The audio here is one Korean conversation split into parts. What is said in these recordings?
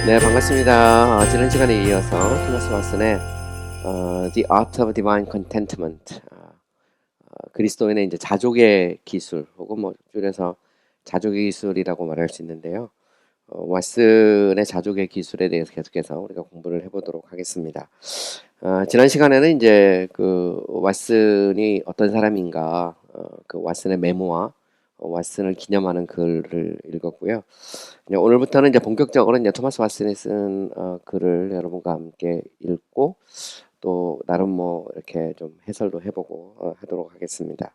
네, 반갑습니다. 지난 시간에 이어서 토마스 왓슨의 The Art of Divine Contentment, 그리스도인의 이제 자족의 기술, 혹은 뭐 줄여서 자족의 기술이라고 말할 수 있는데요. 왓슨의 자족의 기술에 대해서 계속해서 우리가 공부를 해보도록 하겠습니다. 지난 시간에는 이제 그 왓슨이 어떤 사람인가, 그 왓슨의 메모와 왓슨을 기념하는 글을 읽었고요. 이제 오늘부터는 이제 본격적으로 이제 토마스 왓슨이 쓴 글을 여러분과 함께 읽고 또 나름 뭐 이렇게 좀 해설도 해보고 하도록 하겠습니다.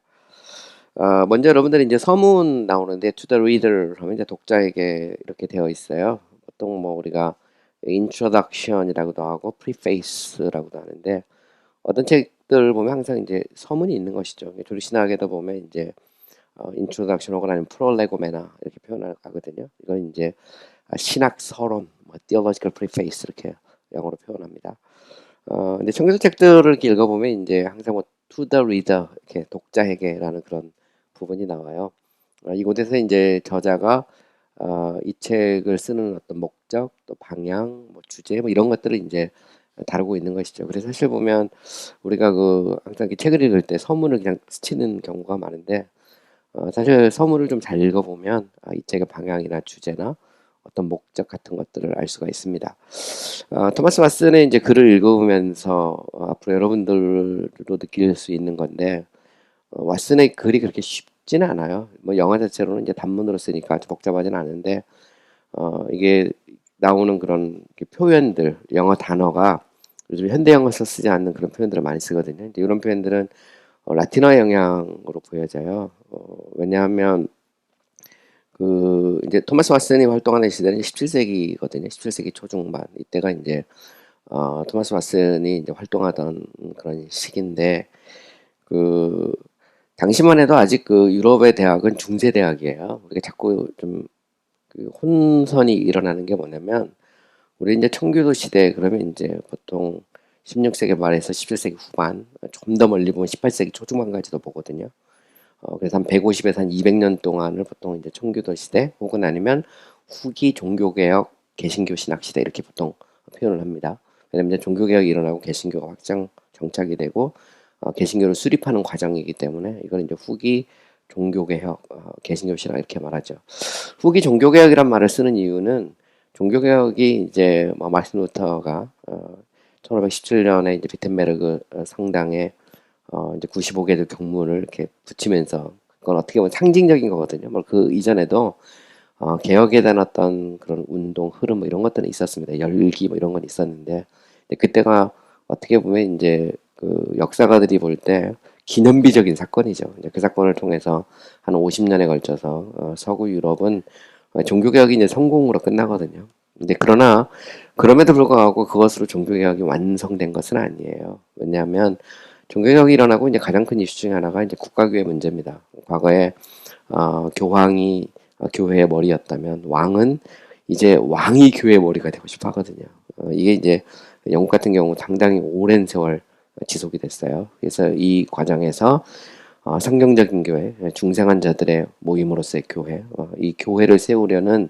먼저 여러분들이 이제 서문 나오는데 to the reader 하면 이제 독자에게 이렇게 되어 있어요. 보통 뭐 우리가 introduction이라고도 하고 preface라고도 하는데 어떤 책들 보면 항상 이제 서문이 있는 것이죠. 조리신학에도 보면 이제 인트로덕션 혹은 아니면 프롤레고메나 이렇게 표현하거든요. 이건 이제 신학 서론, 뭐 theological preface 이렇게 영어로 표현합니다. 근데 청교도 책들을 이렇게 읽어보면 이제 항상 뭐 to the reader 이렇게 독자에게라는 그런 부분이 나와요. 이곳에서 이제 저자가 이 책을 쓰는 어떤 목적, 또 방향, 뭐 주제, 뭐 이런 것들을 이제 다루고 있는 것이죠. 그래서 사실 보면 우리가 그 항상 책을 읽을 때 서문을 그냥 스치는 경우가 많은데 사실 서문을 좀 잘 읽어보면 이 책의 방향이나 주제나 어떤 목적 같은 것들을 알 수가 있습니다. 토마스 왓슨의 이제 글을 읽으면서 앞으로 여러분들도 느낄 수 있는 건데 왓슨의 글이 그렇게 쉽지는 않아요. 뭐 영어 자체로는 이제 단문으로 쓰니까 아주 복잡하지는 않은데 이게 나오는 그런 표현들, 영어 단어가 요즘 현대 영어에서 쓰지 않는 그런 표현들을 많이 쓰거든요. 근데 이런 표현들은 라틴어 영향으로 보여져요. 왜냐하면 그 이제 토마스 왓슨이 활동하는 시대는 17세기거든요. 17세기 초중반 이때가 이제 토마스 왓슨이 이제 활동하던 그런 시기인데 그 당시만 해도 아직 그 유럽의 대학은 중세 대학이에요. 우리가 자꾸 좀 그 혼선이 일어나는 게 뭐냐면 우리 이제 청교도 시대 그러면 이제 보통 16세기 말에서 17세기 후반 좀 더 멀리 보면 18세기 초중반까지도 보거든요. 그래서 한 150에서 한 200년 동안을 보통 이제 청교도 시대 혹은 아니면 후기 종교개혁 개신교 신학 시대 이렇게 보통 표현을 합니다. 왜냐면 이제 종교개혁이 일어나고 개신교가 확장 정착이 되고 개신교를 수립하는 과정이기 때문에 이걸 이제 후기 종교개혁 개신교 신학 이렇게 말하죠. 후기 종교개혁이란 말을 쓰는 이유는 종교개혁이 이제 뭐 마틴 루터가 1517년에 이제 비텐베르그 성당에 이제 95개의 경문을 이렇게 붙이면서 그건 어떻게 보면 상징적인 거거든요. 뭐 그 이전에도 개혁에 대한 어떤 그런 운동, 흐름 뭐 이런 것들은 있었습니다. 열기 뭐 이런 건 있었는데 근데 그때가 어떻게 보면 이제 그 역사가들이 볼 때 기념비적인 사건이죠. 이제 그 사건을 통해서 한 50년에 걸쳐서 서구 유럽은 종교개혁이 이제 성공으로 끝나거든요. 근데 그러나 그럼에도 불구하고 그것으로 종교개혁이 완성된 것은 아니에요. 왜냐하면 종교개혁이 일어나고 이제 가장 큰 이슈 중에 하나가 이제 국가교회 문제입니다. 과거에 교황이 교회의 머리였다면 왕은 이제 왕이 교회의 머리가 되고 싶어 하거든요. 이게 이제 영국 같은 경우 상당히 오랜 세월 지속이 됐어요. 그래서 이 과정에서 성경적인 교회, 중생한 자들의 모임으로서의 교회, 이 교회를 세우려는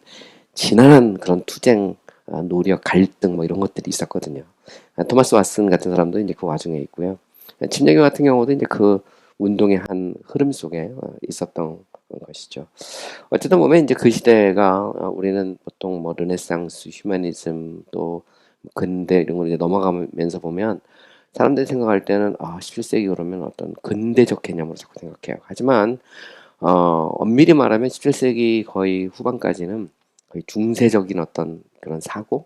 지난한 그런 투쟁, 노력, 갈등 뭐 이런 것들이 있었거든요. 토마스 왓슨 같은 사람도 이제 그 와중에 있고요. 침례교 같은 경우도 이제 그 운동의 한 흐름 속에 있었던 것이죠. 어쨌든 보면 이제 그 시대가 우리는 보통 뭐 르네상스, 휴머니즘 또 근대 이런 걸 이제 넘어가면서 보면 사람들이 생각할 때는 17세기 그러면 어떤 근대적 개념으로 자꾸 생각해요. 하지만 엄밀히 말하면 17세기 거의 후반까지는 거의 중세적인 어떤 그런 사고,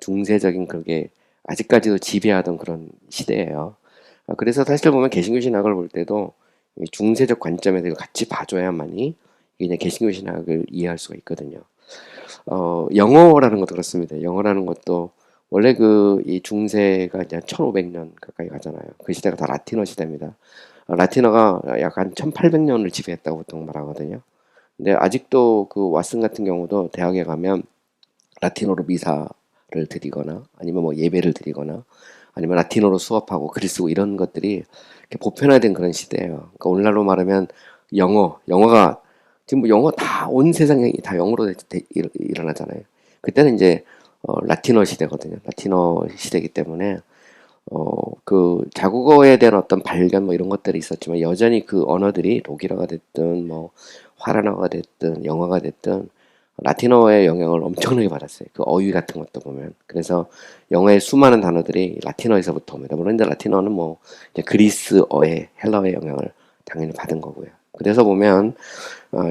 중세적인 그게 아직까지도 지배하던 그런 시대예요. 그래서 사실 보면 개신교 신학을 볼 때도 이 중세적 관점에서 이걸 같이 봐줘야만이 이제 개신교 신학을 이해할 수가 있거든요. 영어라는 것도 그렇습니다. 영어라는 것도 원래 그 이 중세가 이제 1500년 가까이 가잖아요. 그 시대가 다 라틴어 시대입니다. 라틴어가 약간 1800년을 지배했다고 보통 말하거든요. 근데 아직도 그 왓슨 같은 경우도 대학에 가면 라틴어로 미사를 드리거나 아니면 뭐 예배를 드리거나 아니면 라틴어로 수업하고 글 쓰고 이런 것들이 이렇게 보편화된 그런 시대예요. 그러니까 오늘날로 말하면 영어가 지금 뭐 영어 다 온 세상이 다 영어로 일어나잖아요. 그때는 이제 라틴어 시대거든요. 라틴어 시대이기 때문에 그 자국어에 대한 어떤 발견 뭐 이런 것들이 있었지만 여전히 그 언어들이 독일어가 됐든 뭐 화라나가 됐든 영어가 됐든 라틴어의 영향을 엄청나게 받았어요. 그 어휘 같은 것도 보면. 그래서 영어의 수많은 단어들이 라틴어에서부터 옵니다. 물론 이제 라틴어는 뭐 이제 그리스어의 헬라어의 영향을 당연히 받은 거고요. 그래서 보면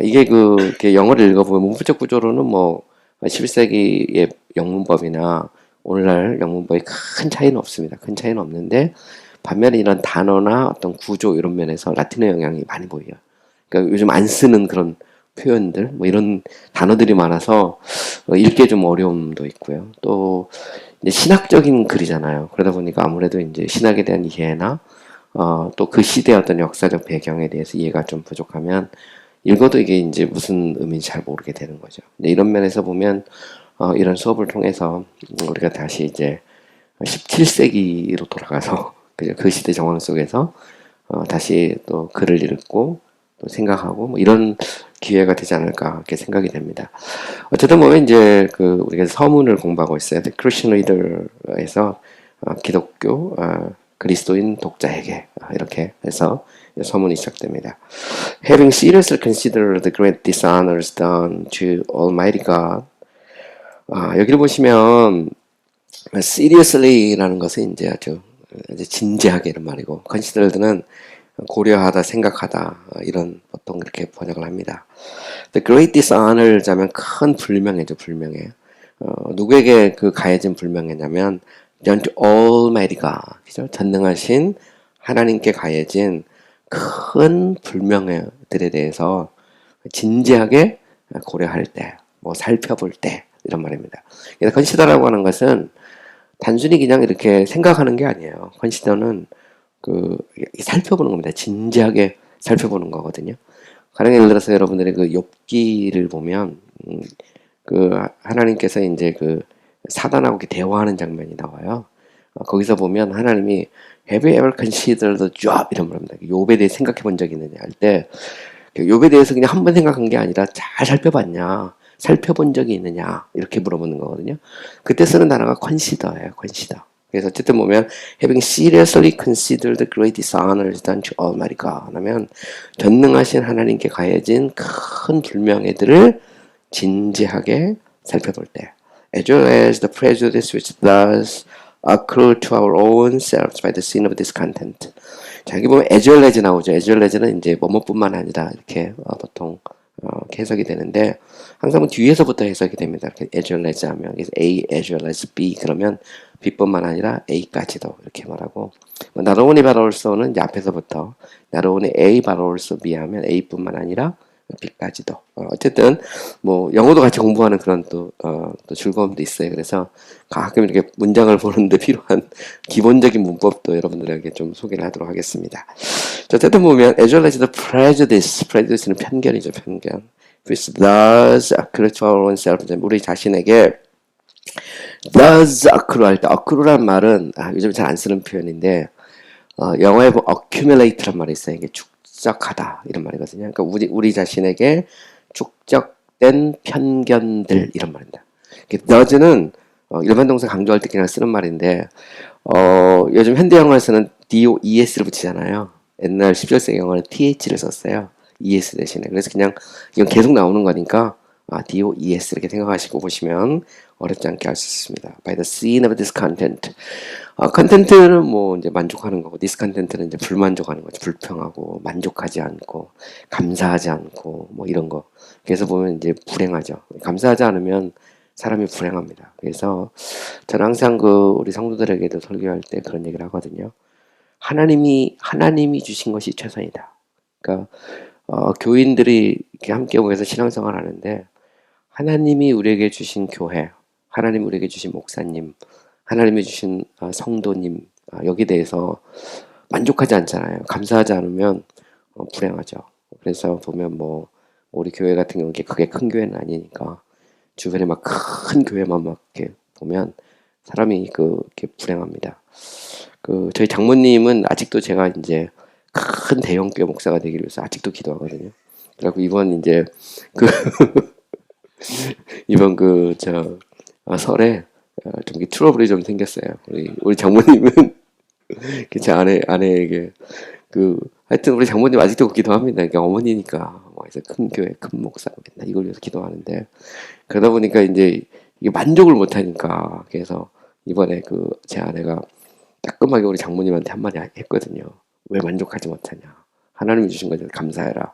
이게 이렇게 영어를 읽어보면 문법적 구조로는 뭐 11세기의 영문법이나 오늘날 영문법에 큰 차이는 없습니다. 큰 차이는 없는데 반면에 이런 단어나 어떤 구조 이런 면에서 라틴어 영향이 많이 보여요. 그러니까 요즘 안 쓰는 그런 표현들 뭐 이런 단어들이 많아서 읽기에 좀 어려움도 있고요. 또 이제 신학적인 글이잖아요. 그러다 보니까 아무래도 이제 신학에 대한 이해나 또 그 시대의 어떤 역사적 배경에 대해서 이해가 좀 부족하면 읽어도 이게 이제 무슨 의미인지 잘 모르게 되는 거죠. 근데 이런 면에서 보면 이런 수업을 통해서 우리가 다시 이제 17세기로 돌아가서 그 시대 정황 속에서 다시 또 글을 읽고 또 생각하고 뭐 이런 기회가 되지 않을까 이렇게 생각이 됩니다. 어쨌든 보면 이제 우리가 서문을 공부하고 있어요. The Christian Reader에서 기독교 그리스도인 독자에게 이렇게 해서 서문이 시작됩니다. Having seriously considered the great dishonors done to Almighty God. 여기를 보시면 seriously라는 것은 이제 아주 진지하게 이런 말이고 considered는 고려하다, 생각하다 이런 보통 그렇게 번역을 합니다. The great dishonor 자면 큰 불명예죠, 불명예. 누구에게 가해진 불명예냐면 done to Almighty God, 그죠? 전능하신 하나님께 가해진 큰 불명예들에 대해서 진지하게 고려할 때, 뭐 살펴볼 때 이런 말입니다. 그래서 컨시더라고 하는 것은 단순히 그냥 이렇게 생각하는 게 아니에요. 컨시더는 살펴보는 겁니다. 진지하게 살펴보는 거거든요. 가령 예를 들어서 여러분들이 욥기를 보면 하나님께서 이제 사단하고 이렇게 대화하는 장면이 나와요. 거기서 보면 하나님이 Have you ever considered the job? 이런 말입니다. 욥에 대해 생각해 본 적이 있느냐 할 때 욥에 대해서 그냥 한 번 생각한 게 아니라 잘 살펴봤냐, 살펴본 적이 있느냐 이렇게 물어보는 거거든요. 그때 쓰는 단어가 consider예요. consider. 그래서 어쨌든 보면 having seriously considered the great dishonors done to Almighty God 하면 전능하신 하나님께 가해진 큰 불명예들을 진지하게 살펴볼 때 as well as the prejudice which thus accrue to our own selves by the sin of discontent. 자, 여기 보면 as well as 나오죠. as well as는 이제 뭐뭐뿐만 아니라 이렇게 보통 이렇게 해석이 되는데 항상 뒤에서부터 해석이 됩니다. 이렇게 as well as 하면 그래서 A as well as B 그러면 B뿐만 아니라 A까지도 이렇게 말하고 not only but also는 이제 앞에서부터 not only A but also B 하면 A뿐만 아니라 B까지도 어쨌든 뭐 영어도 같이 공부하는 그런 또 즐거움도 있어요. 그래서 가끔 이렇게 문장을 보는데 필요한 기본적인 문법도 여러분들에게 좀 소개를 하도록 하겠습니다. 자, 어쨌든 보면 as well as the prejudice는 편견이죠. 편견. which does accrue to our own self. 우리 자신에게 does accrue 할 때 accrue란 말은 요즘 잘 안 쓰는 표현인데 영어에 보면 accumulate란 말이 있어요. 이게 축적하다 이런 말이거든요. 그러니까 우리 자신에게 축적된 편견들 이런 말입니다. does는 일반 동사 강조할 때 그냥 쓰는 말인데 요즘 현대 영어에서는 DOES를 붙이잖아요. 옛날 17세기 영어는 TH를 썼어요. ES 대신에. 그래서 그냥 이건 계속 나오는 거니까 DOES 이렇게 생각하시고 보시면 어렵지 않게 할 수 있습니다. By the sin of discontent. content는 뭐 이제 만족하는 거고, discontent는 이제 불만족하는 거죠. 불평하고, 만족하지 않고, 감사하지 않고, 뭐 이런 거. 그래서 보면 이제 불행하죠. 감사하지 않으면 사람이 불행합니다. 그래서 저는 항상 우리 성도들에게도 설교할 때 그런 얘기를 하거든요. 하나님이 주신 것이 최선이다. 그러니까 교인들이 이렇게 함께 모여서 신앙생활 하는데 하나님이 우리에게 주신 교회, 하나님이 우리에게 주신 목사님, 하나님이 주신 성도님 여기에 대해서 만족하지 않잖아요. 감사하지 않으면 불행하죠. 그래서 보면 뭐 우리 교회 같은 경우는 그게 큰 교회는 아니니까 주변에 막 큰 교회만 막 이렇게 보면 사람이 이렇게 불행합니다. 저희 장모님은 아직도 제가 이제 큰 대형 교회 목사가 되기 위해서 아직도 기도하거든요. 그래갖고 이번 이제 이번 설에 좀 트러블이 좀 생겼어요. 우리 장모님은 제 아내에게 하여튼 우리 장모님 아직도 기도합니다. 그러니까 어머니니까 그래서 큰 교회 큰 목사 맨날 이걸 위해서 기도하는데 그러다 보니까 이제 이게 만족을 못 하니까 그래서 이번에 제 아내가 따끔하게 우리 장모님한테 한마디 했거든요. 왜 만족하지 못하냐? 하나님이 주신 거죠. 감사해라.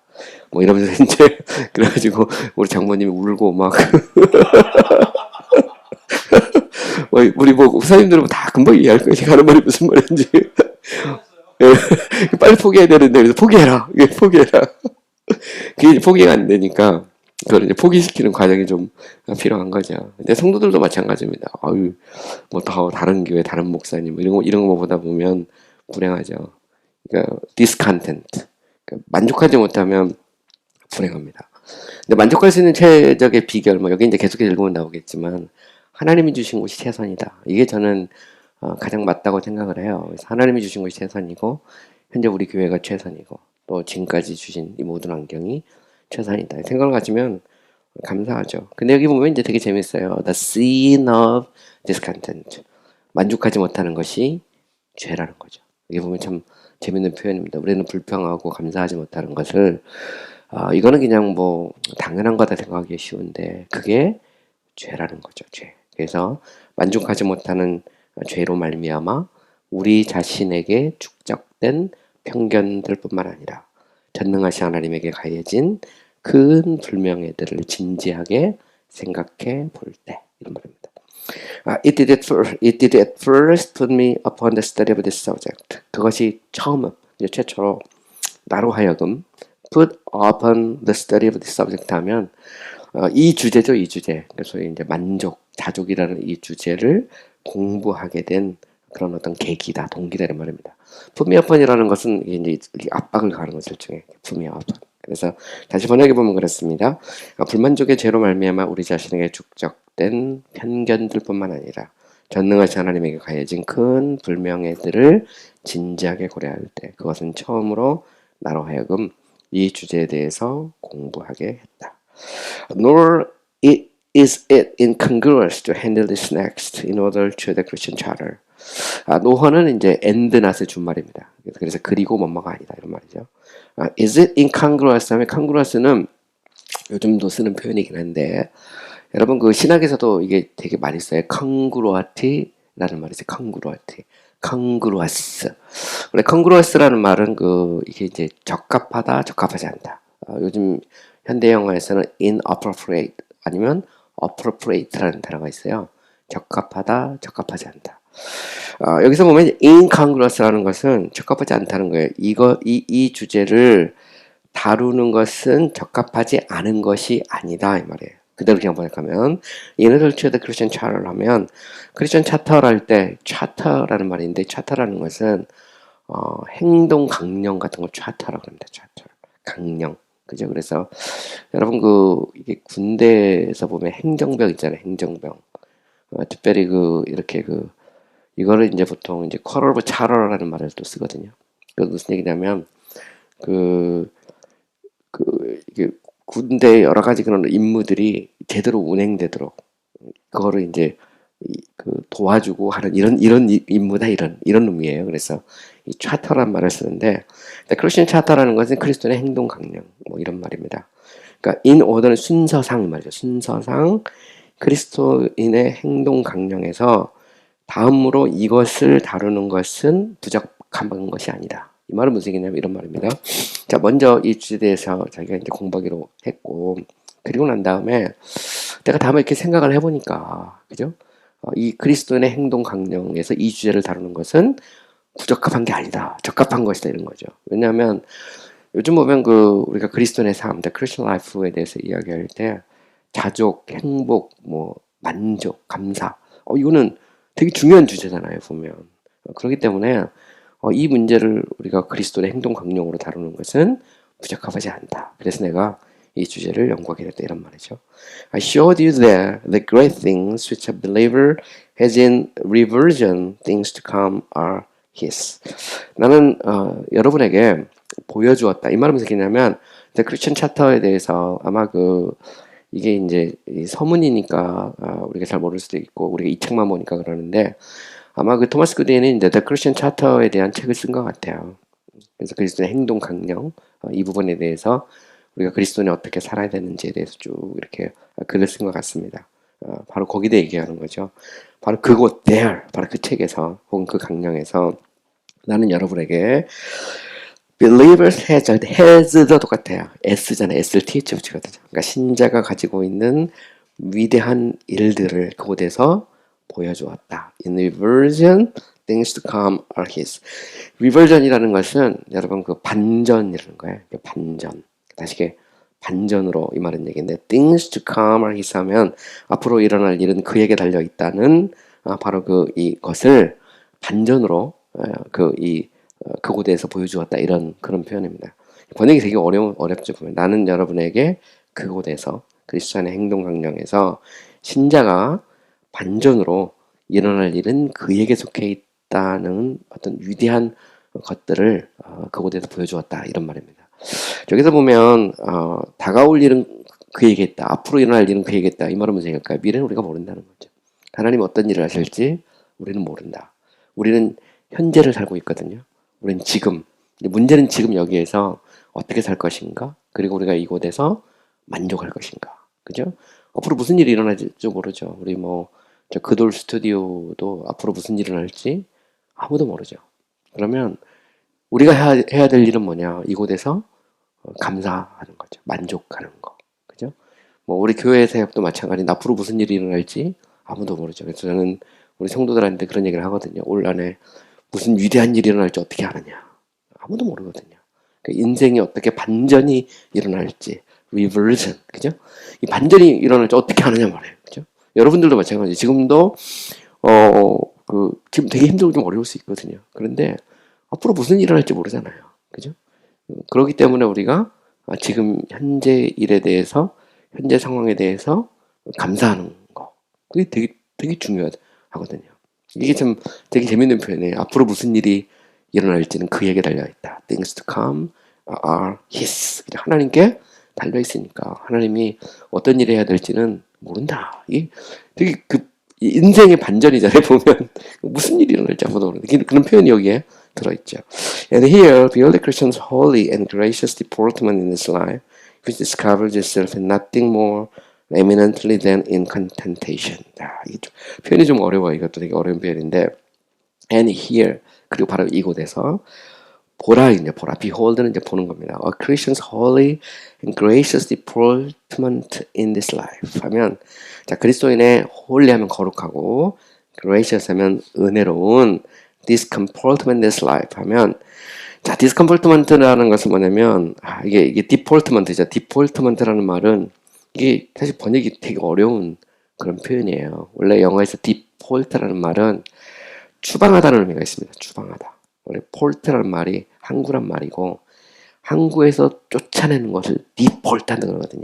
뭐 이러면서 이제 그래가지고 우리 장모님이 울고 막 우리 목사님들은 다 금방 이해할 거예요. 제가 하는 말이 무슨 말인지. 예, 빨리 포기해야 되는데 그래서 포기해라. 이게 포기해라. 그게 이제 포기가 안 되니까 그걸 이제 포기시키는 과정이 좀 필요한 거죠. 근데 성도들도 마찬가지입니다. 아유, 뭐 더 다른 교회, 다른 목사님 이런 거 보다 보면 불행하죠. 그러니까 discontent. 그러니까 만족하지 못하면 불행합니다. 근데 만족할 수 있는 최적의 비결, 뭐 여기 이제 계속해서 읽으면 나오겠지만 하나님이 주신 곳이 최선이다. 이게 저는 가장 맞다고 생각을 해요. 그래서 하나님이 주신 것이 최선이고 현재 우리 교회가 최선이고 또 지금까지 주신 이 모든 환경이 최선이다. 생각을 가지면 감사하죠. 근데 여기 보면 이제 되게 재밌어요. The sin of discontent. 만족하지 못하는 것이 죄라는 거죠. 여기 보면 참 재밌는 표현입니다. 우리는 불평하고 감사하지 못하는 것을 이거는 그냥 뭐 당연한 거다 생각하기 쉬운데 그게 죄라는 거죠. 죄. 그래서 만족하지 못하는 죄로 말미암아 우리 자신에게 축적된 편견들뿐만 아니라 전능하신 하나님에게 가해진 큰 불명예들을 진지하게 생각해 볼 때 이런 말입니다. It did at first put me upon the study of this subject. 그것이 최초로 나로 하여금 put upon the study of this subject 하면 이 주제죠, 이 주제. 그래서 이제 만족, 자족이라는 이 주제를 공부하게 된 그런 어떤 계기다, 동기다 이런 말입니다. put me upon이라는 것은 이제 압박을 가하는 것을 일종의 put me upon. 그래서 다시 번역해 보면 그렇습니다. 불만족의 죄로 말미암아 우리 자신에게 축적된 편견들뿐만 아니라 전능하신 하나님에게 가해진 큰 불명예들을 진지하게 고려할 때 그것은 처음으로 나로 하여금 이 주제에 대해서 공부하게 했다. Nor is it incongruous to handle this next in order to the Christian charter. 노헌은 이제 and not의 준말입니다. 그래서 그리고 뭐뭐가 아니다 이런 말이죠. Is it incongruous 하면 congruous는 요즘도 쓰는 표현이긴 한데 여러분 신학에서도 이게 되게 많이 써요. congruity라는 말이 있어요. congruous. 원래 congruous라는 말은 이게 이제 적합하다, 적합하지 않다. 요즘 현대 영화에서는 inappropriate 아니면 appropriate라는 단어가 있어요. 적합하다, 적합하지 않다. 여기서 보면 incongruous라는 것은 적합하지 않다는 거예요. 이 주제를 다루는 것은 적합하지 않은 것이 아니다 이 말이에요. 그대로 그냥 번역하면 in order to the Christian charter를 하면 크리스천 차터를 할 때 차터라는 말인데 차터라는 것은 행동 강령 같은 걸 차터라고 합니다. 차터 강령 그죠? 그래서 여러분 이게 군대에서 보면 행정병 있잖아요. 행정병 특별히 이렇게 이거를 이제 보통 이제 쿼럴 오브 차러라는 말을 또 쓰거든요. 그 무슨 얘기냐면 이게 군대 여러 가지 그런 임무들이 제대로 운행되도록 그거를 이제 도와주고 하는 이런 임무다 이런 의미예요. 그래서 이 차터란 말을 쓰는데 크리스천 차터라는 것은 그리스도의 행동 강령 뭐 이런 말입니다. 그러니까 in order는 순서상 말이죠. 순서상 그리스도인의 행동 강령에서 다음으로 이것을 다루는 것은 부적합한 것이 아니다. 이 말은 무슨 얘기냐면 이런 말입니다. 자, 먼저 이 주제에 대해서 자기가 이제 공부하기로 했고, 그리고 난 다음에 내가 다음에 이렇게 생각을 해보니까, 그죠? 이 그리스도인의 행동 강령에서 이 주제를 다루는 것은 부적합한 게 아니다. 적합한 것이다. 이런 거죠. 왜냐하면 요즘 보면 우리가 그리스도인의 삶, 크리스천 라이프에 대해서 이야기할 때 자족, 행복, 뭐 만족, 감사, 이거는 되게 중요한 주제잖아요. 보면 그렇기 때문에 이 문제를 우리가 그리스도의 행동 강령으로 다루는 것은 부적합하지 않다. 그래서 내가 이 주제를 연구하게 됐다 이런 말이죠. I showed you there the great things which a believer has in reversion things to come are his. 나는 여러분에게 보여주었다. 이 말은 무슨 얘기냐면 The Christian Charter에 대해서 아마 이게 이제 이 서문이니까 우리가 잘 모를 수도 있고 우리가 이 책만 보니까 그러는데 아마 그 토마스 구디는 이제 The Christian Charter에 대한 책을 쓴 것 같아요. 그래서 그리스도의 행동 강령 이 부분에 대해서 우리가 그리스도인이 어떻게 살아야 되는지에 대해서 쭉 이렇게 글을 쓴 것 같습니다. 바로 거기다 얘기하는 거죠. 바로 그곳 there, 바로 그 책에서 혹은 그 강령에서 나는 여러분에게 believers has도 똑같아요. s잖아요. s를 th 붙이거든요. 그러니까 신자가 가지고 있는 위대한 일들을 그곳에서 보여주었다. In reversion, things to come are his. reversion이라는 것은 여러분 그 반전이라는 거예요. 반전. 다시 반전으로 이 말은 얘기인데 things to come are his 하면 앞으로 일어날 일은 그에게 달려 있다는 바로 그 이것을 반전으로 그곳에서 보여주었다 이런 그런 표현입니다. 번역이 되게 어렵죠. 보면 나는 여러분에게 그곳에서 그리스도의 행동 강령에서 신자가 반전으로 일어날 일은 그에게 속해 있다는 어떤 위대한 것들을 그곳에서 보여주었다 이런 말입니다. 저기서 보면 다가올 일은 그에게 있다. 앞으로 일어날 일은 그에게 있다. 이 말은 무슨 얘기일까요? 미래는 우리가 모른다는 거죠. 하나님이 어떤 일을 하실지 우리는 모른다. 우리는 현재를 살고 있거든요. 우리는 지금. 문제는 지금 여기에서 어떻게 살 것인가? 그리고 우리가 이곳에서 만족할 것인가? 그죠? 앞으로 무슨 일이 일어날지 모르죠. 우리 저 그돌 스튜디오도 앞으로 무슨 일이 일어날지 아무도 모르죠. 그러면 우리가 해야 될 일은 뭐냐? 이곳에서 감사하는 거죠. 만족하는 거. 그죠? 우리 교회 사역도 마찬가지. 앞으로 무슨 일이 일어날지 아무도 모르죠. 그래서 저는 우리 성도들한테 그런 얘기를 하거든요. 올 안에 무슨 위대한 일이 일어날지 어떻게 아느냐. 아무도 모르거든요. 그러니까 인생이 어떻게 반전이 일어날지. reversion. 그죠? 이 반전이 일어날지 어떻게 아느냐 말이에요. 그죠? 여러분들도 마찬가지. 지금도, 지금 되게 힘들고 좀 어려울 수 있거든요. 그런데 앞으로 무슨 일이 일어날지 모르잖아요. 그죠? 그렇기 때문에 우리가 지금 현재 일에 대해서, 현재 상황에 대해서 감사하는 거. 그게 되게 중요하거든요. 이게 참 되게 재밌는 표현이에요. 앞으로 무슨 일이 일어날지는 그에게 달려있다. Things to come are his. 하나님께 달려있으니까 하나님이 어떤 일을 해야 될지는 모른다. 이게 되게 인생의 반전이잖아요. 보면 무슨 일이 일어날지 아무도 모르는데 그런 표현이 여기에 들어있죠. And here, behold the Christian's holy and gracious deportment in his life, which discovers itself in nothing more eminently than in contentation. 이게 표현이 좀 어려워요. 이것도 되게 어려운 표현인데 and here, 그리고 바로 이곳에서 보라. behold는 이제 보는 겁니다. A Christian's holy and gracious deportment in this life 하면 자 그리스도인의 holy 하면 거룩하고 gracious 하면 은혜로운 this comportment in this life 하면 자 discomfortment라는 것은 뭐냐면 이게 deportment죠. deportment라는 말은 이게 사실 번역이 되게 어려운 그런 표현이에요. 원래 영어에서 deport라는 말은 추방하다는 의미가 있습니다. 추방하다. 원래 폴트라는 말이 항구란 말이고 항구에서 쫓아내는 것을 디폴트한다 그러거든요.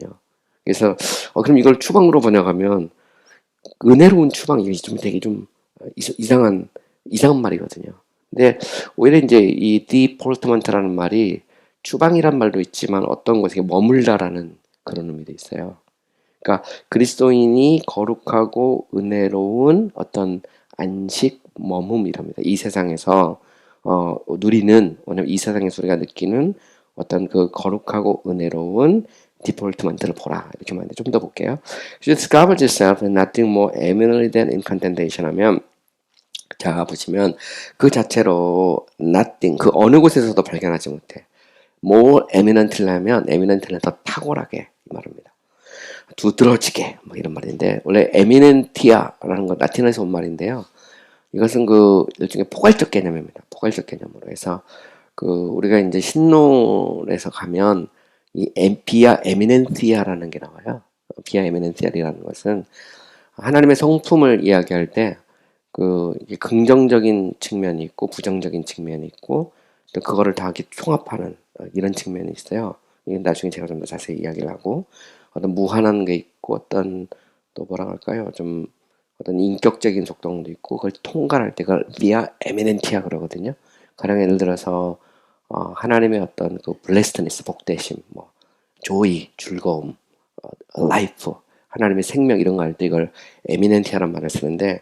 그래서 그럼 이걸 추방으로 번역하면 은혜로운 추방 이게 좀 되게 좀 이상한 말이거든요. 근데 오히려 이제 이 디폴트먼트라는 말이 추방이란 말도 있지만 어떤 것에 머물다라는 그런 의미도 있어요. 그러니까 그리스도인이 거룩하고 은혜로운 어떤 안식 머금이랍니다. 이 세상에서 누리는 왜냐면 이 세상에서 우리가 느끼는 어떤 그 거룩하고 은혜로운 디폴트먼트를 보라 이렇게 말하는데 좀 더 볼게요. Discover yourself and nothing more eminently than in contentation 하면 자 보시면 그 자체로 nothing 그 어느 곳에서도 발견하지 못해. more eminently 하면 eminently는 더 탁월하게 이 말입니다. 두드러지게 뭐 이런 말인데 원래 eminentia라는 건 라틴어에서 온 말인데요. 이것은 그 일종의 포괄적 개념입니다. 포괄적 개념으로 해서 우리가 이제 신론에서 가면 이 비아 에미넨티아라는 게 나와요. 비아 에미넨티아라는 것은 하나님의 성품을 이야기할 때 긍정적인 측면이 있고 부정적인 측면이 있고 또 그거를 다 이렇게 총합하는 이런 측면이 있어요. 이건 나중에 제가 좀 더 자세히 이야기를 하고 어떤 무한한 게 있고 어떤 또 뭐라 할까요? 좀 어떤 인격적인 속성도 있고 그걸 통과할 때 그걸 비아 에미넨티아 그러거든요. 가령 예를 들어서 하나님의 어떤 그 블레스트니스 복되심, 뭐 조이, 즐거움, life, 하나님의 생명 이런 거 할 때 이걸 에미넨티아라는 말을 쓰는데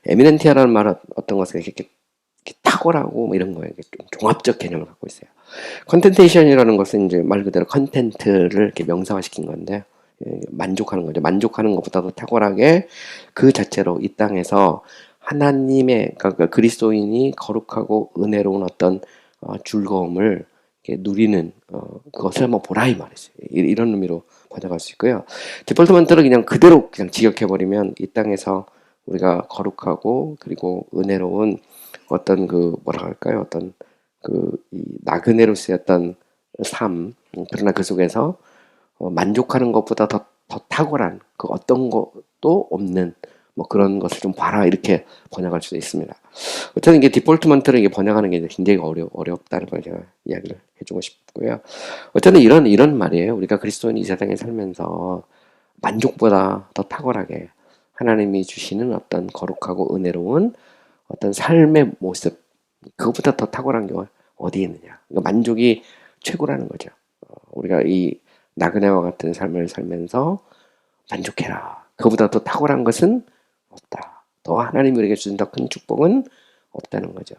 에미넨티아라는 말은 어떤 것을 이렇게 탁월하고 뭐 이런 거에 좀 종합적 개념을 갖고 있어요. 컨텐테이션이라는 것은 이제 말 그대로 컨텐트를 이렇게 명사화시킨 건데 만족하는 거죠. 만족하는 것보다도 탁월하게 그 자체로 이 땅에서 하나님의 그러니까 그리스도인이 거룩하고 은혜로운 어떤 즐거움을 이렇게 누리는 그것을 한번 보라 이 말이죠. 이런 의미로 번역할 수 있고요. 디폴트먼트를 그냥 그대로 그냥 직역해버리면 이 땅에서 우리가 거룩하고 그리고 은혜로운 어떤 그 뭐라 할까요? 어떤 그 이 나그네로서의 어떤 삶, 그러나 그 속에서 만족하는 것보다 더 탁월한 그 어떤 것도 없는 뭐 그런 것을 좀 봐라 이렇게 번역할 수도 있습니다. 어쨌든 이게 디폴트먼트를 이게 번역하는 게 굉장히 어렵다는 걸 제가 이야기를 해주고 싶고요. 어쨌든 이런 말이에요. 우리가 그리스도인이 이 세상에 살면서 만족보다 더 탁월하게 하나님이 주시는 어떤 거룩하고 은혜로운 어떤 삶의 모습, 그것보다 더 탁월한 게 어디에 있느냐. 그러니까 만족이 최고라는 거죠. 우리가 이 나그네와 같은 삶을 살면서 만족해라. 그보다 더 탁월한 것은 없다. 더 하나님이 우리에게 주신 더 큰 축복은 없다는 거죠.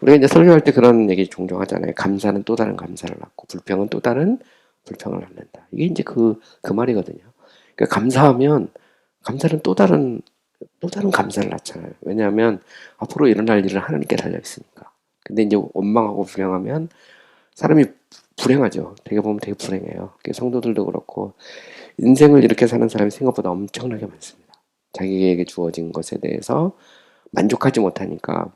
우리가 이제 설교할 때 그런 얘기 종종 하잖아요. 감사는 또 다른 감사를 낳고 불평은 또 다른 불평을 낳는다. 이게 이제 그 말이거든요. 그러니까 감사는 또 다른 감사를 낳잖아요. 왜냐하면 앞으로 일어날 일은 하나님께 달려 있으니까. 근데 이제 원망하고 불행하면 사람이 불행하죠. 되게 보면 되게 불행해요. 성도들도 그렇고 인생을 이렇게 사는 사람이 생각보다 엄청나게 많습니다. 자기에게 주어진 것에 대해서 만족하지 못하니까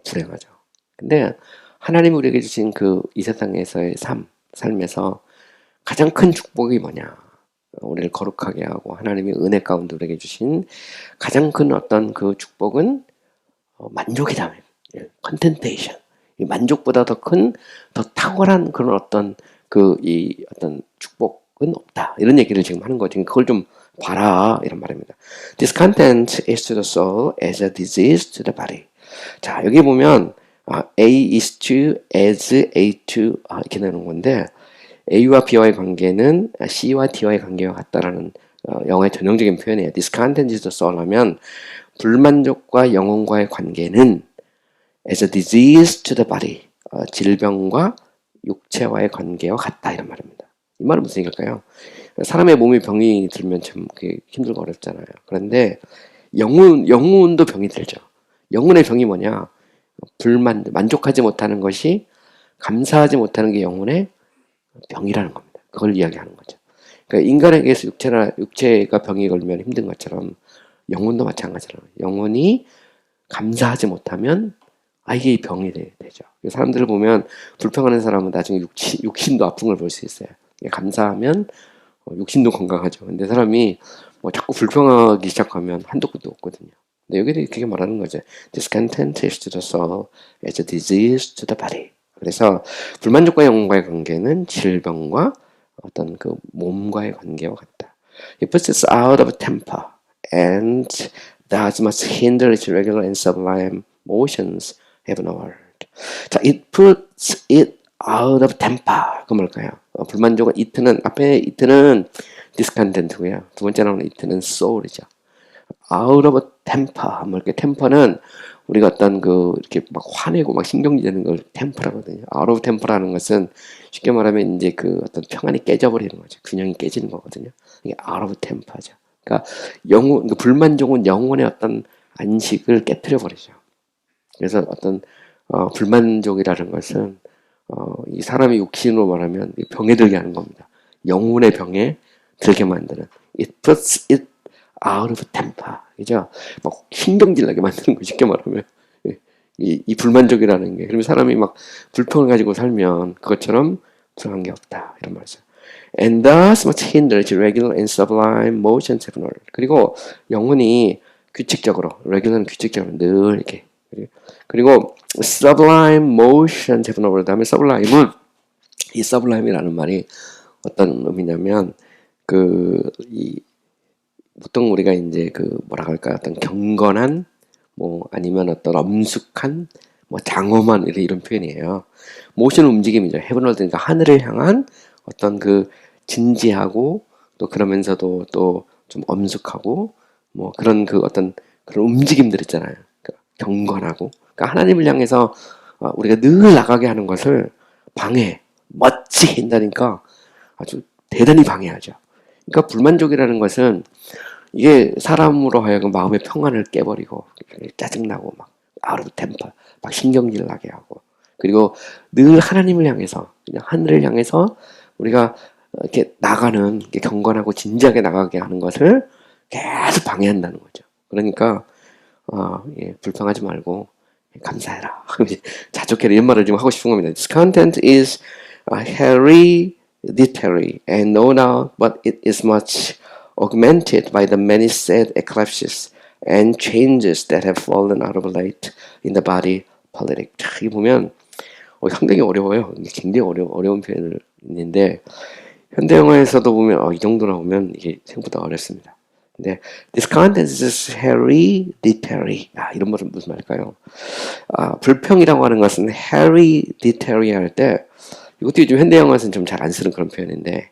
불행하죠. 근데 하나님이 우리에게 주신 그 이 세상에서의 삶에서 가장 큰 축복이 뭐냐? 우리를 거룩하게 하고 하나님의 은혜 가운데 우리에게 주신 가장 큰 어떤 그 축복은 만족이다. 컨텐테이션. 이 만족보다 더 탁월한 그런 어떤 어떤 축복은 없다. 이런 얘기를 지금 하는 거죠. 그걸 좀 봐라. 이런 말입니다. Discontent is to the soul as a disease to the body. 자, 여기 보면 A is to, as, A to 이렇게 나오는 건데 A와 B와의 관계는 C와 D와의 관계와 같다라는 영어의 전형적인 표현이에요. Discontent is the soul 하면 불만족과 영혼과의 관계는 as a disease to the body, 질병과 육체와의 관계와 같다 이런 말입니다. 이 말은 무슨 얘기일까요? 사람의 몸에 병이 들면 참 힘들고 어렵잖아요. 그런데 영혼도 병이 들죠. 영혼의 병이 뭐냐? 만족하지 못하는 것이 감사하지 못하는 게 영혼의 병이라는 겁니다. 그걸 이야기하는 거죠. 그러니까 인간에게서 육체가 병이 걸면 힘든 것처럼 영혼도 마찬가지로 영혼이 감사하지 못하면 이게 병이 되죠. 사람들을 보면 불평하는 사람은 나중에 육신도 아픈 걸 볼 수 있어요. 감사하면 육신도 건강하죠. 근데 사람이 자꾸 불평하기 시작하면 한도 끝도 없거든요. 근데 여기도 그렇게 말하는 거죠. Discontent is to the soul as a disease to the body. 그래서 불만족과 영혼과의 관계는 질병과 어떤 그 몸과의 관계와 같다. It puts us out of temper and thus must hinder its regular and sublime motions heavenward. 자, it puts it out of temper. 그 뭘까요? 불만족은 앞에 it는 discontent고요. 두 번째 나오는 it는 soul이죠. out of temper. 이렇게 temper는 우리가 어떤 이렇게 막 화내고 막 신경질 내는 걸 템퍼라거든요. out of temper라는 것은 쉽게 말하면 이제 어떤 평안이 깨져버리는 거죠. 균형이 깨지는 거거든요. 이게 out of temper죠. 그러니까 불만족은 영혼의 어떤 안식을 깨뜨려 버리죠. 그래서 어떤 불만족이라는 것은 이 사람의 육신으로 말하면 병에 들게 하는 겁니다. 영혼의 병에 들게 만드는. It puts it out of temper. 그죠? 막 신경질 나게 만드는 거 쉽게 말하면. 이 불만족이라는 게. 그러면 사람이 막 불평을 가지고 살면 그것처럼 불안한 게 없다. 이런 말이죠. And thus must hinder its regular and sublime motions of knowledge. 그리고 영혼이 규칙적으로, regular는 규칙적으로 늘 이렇게. 그리고 sublime motions of knowledge. 다음에 sublime은 이 sublime이라는 말이 어떤 의미냐면 보통 우리가 이제 뭐라 할까 어떤 경건한 아니면 어떤 엄숙한 장엄한 이런 표현이에요. 모션 움직임이죠. 헤븐월드 그러니까 하늘을 향한 어떤 진지하고 또 그러면서도 또 좀 엄숙하고 뭐 그런 그 어떤 그런 움직임들 있잖아요. 그러니까 경건하고 그러니까 하나님을 향해서 우리가 늘 나가게 하는 것을 멋지게 한다니까 아주 대단히 방해하죠. 그러니까 불만족이라는 것은 이게 사람으로 하여금 마음의 평안을 깨버리고 짜증나고 막 아우트 오브 템퍼 막 신경질 나게 하고 그리고 늘 하나님을 향해서 그냥 하늘을 향해서 우리가 이렇게 나가는 이렇게 경건하고 진지하게 나가게 하는 것을 계속 방해한다는 거죠. 그러니까 예, 불평하지 말고 감사해라. 자족해라 이런 말을 지금 하고 싶은 겁니다. Discontent is hereditary and no doubt, but it is much augmented by the many sad eclipses and changes that have fallen out of late in the body politic. 이 보면 상당히 어려워요. 굉장히 어려운 표현을 있는데 현대 영화에서도 보면 이 정도 나오면 이게 생각보다 어렵습니다. 근데 discontent is hereditary. 이런 말은 무슨 말일까요? 불평이라고 하는 것은 hereditary 할 때 이것도 요즘 현대 영화에서는 좀 잘 안 쓰는 그런 표현인데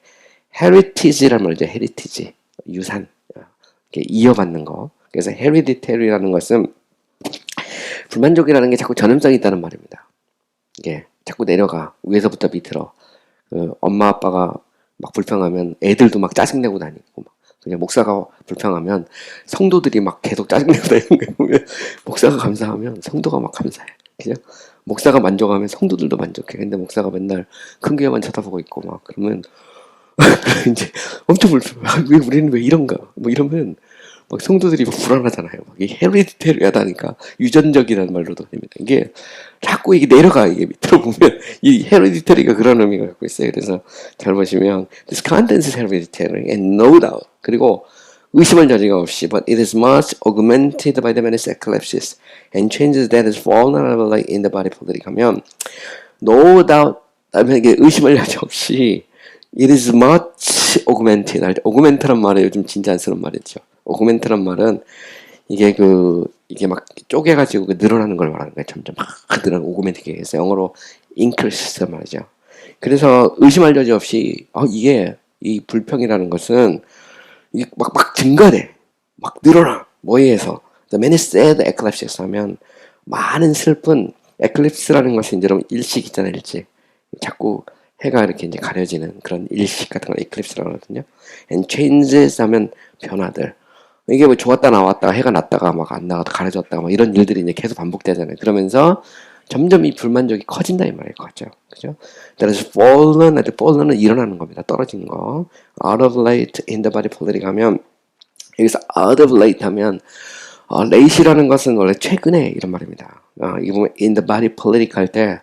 heritage라는 말이죠. heritage 유산 이렇게 이어받는 거. 그래서 hereditary라는 것은 불만족이라는 게 자꾸 전염성이 있다는 말입니다. 이게 자꾸 내려가 위에서부터 밑으로 엄마 아빠가 막 불평하면 애들도 막 짜증내고 다니고 막 그냥 목사가 불평하면 성도들이 막 계속 짜증내고 다니는 거 보면 목사가 감사하면 성도가 막 감사해. 그죠? 목사가 만족하면 성도들도 만족해. 근데 목사가 맨날 큰 교회만 쳐다보고 있고 막 그러면 이제 엄청 불평해. 왜 우리는 왜 이런가? 뭐 이러면 막 성도들이 막 불안하잖아요. 막 이게 헤리디테리하다니까 유전적이라는 말로도 됩니다. 이게 자꾸 이게 내려가 이게 밑으로 보면 이 헤리디테리가 그런 의미가 갖고 있어요. 그래서 잘 보시면 this content is hereditary and no doubt 그리고 의심할 여지가 없이 but it is much augmented by the many eclipses and changes that is vulnerable in the body politic 하면 no doubt 하면 이게 의심할 여지 없이 it is much augmented augment란 말은 요즘 진짜 안 쓰는 말이죠. 오그멘트란 말은 이게 이게 막 쪼개가지고 늘어나는 걸 말하는 거예요. 점점 막 늘어나는 오그멘트가 있어요. 영어로 increase 말이죠. 그래서 의심할 여지 없이 이게 이 불평이라는 것은 이게 막 증가돼, 막 늘어나. 뭐에 의해서 the many sad eclipses 하면 많은 슬픈 eclipse라는 것은 이제 여러분 일식 있잖아요, 일식. 자꾸 해가 이렇게 이제 가려지는 그런 일식 같은 걸 eclipse라고 하거든요. and changes 하면 변화들. 이게 뭐 좋았다 나왔다가 해가 났다가 막 안 나가다 가려졌다가 막 이런 일들이 이제 계속 반복되잖아요. 그러면서 점점 이 불만족이 커진다 이 말일 것 같죠. 그죠? That is fallen은 일어나는 겁니다. 떨어진 거. Out of late in the body politic 하면 여기서 out of late 하면 late이라는 것은 원래 최근에 이런 말입니다. 이게 보면 in the body politic 할 때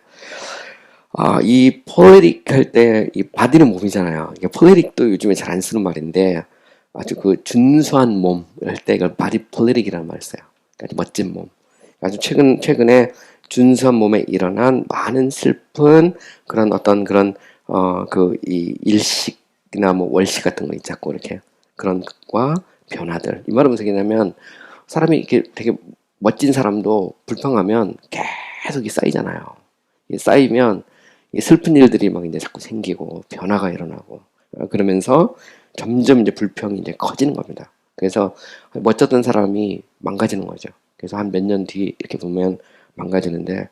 이 politic 할 때 이 body는 몸이잖아요. 이게 politic도 요즘에 잘 안 쓰는 말인데 아주 준수한 몸 할 때 이걸 body politic이라는 말을 써요. 아주 멋진 몸. 아주 최근에 준수한 몸에 일어난 많은 슬픈 그런 어떤 그런 이 일식이나 뭐 월식 같은 거 있잖고 이렇게 그런 것과 변화들. 이 말은 무슨 얘기냐면 사람이 이렇게 되게 멋진 사람도 불평하면 계속 쌓이잖아요. 이게 쌓이면 이게 슬픈 일들이 막 이제 자꾸 생기고 변화가 일어나고 그러면서 점점 이제 불평이 이제 커지는 겁니다. 그래서 멋졌던 사람이 망가지는 거죠. 그래서 한 몇 년 뒤 이렇게 보면 망가지는데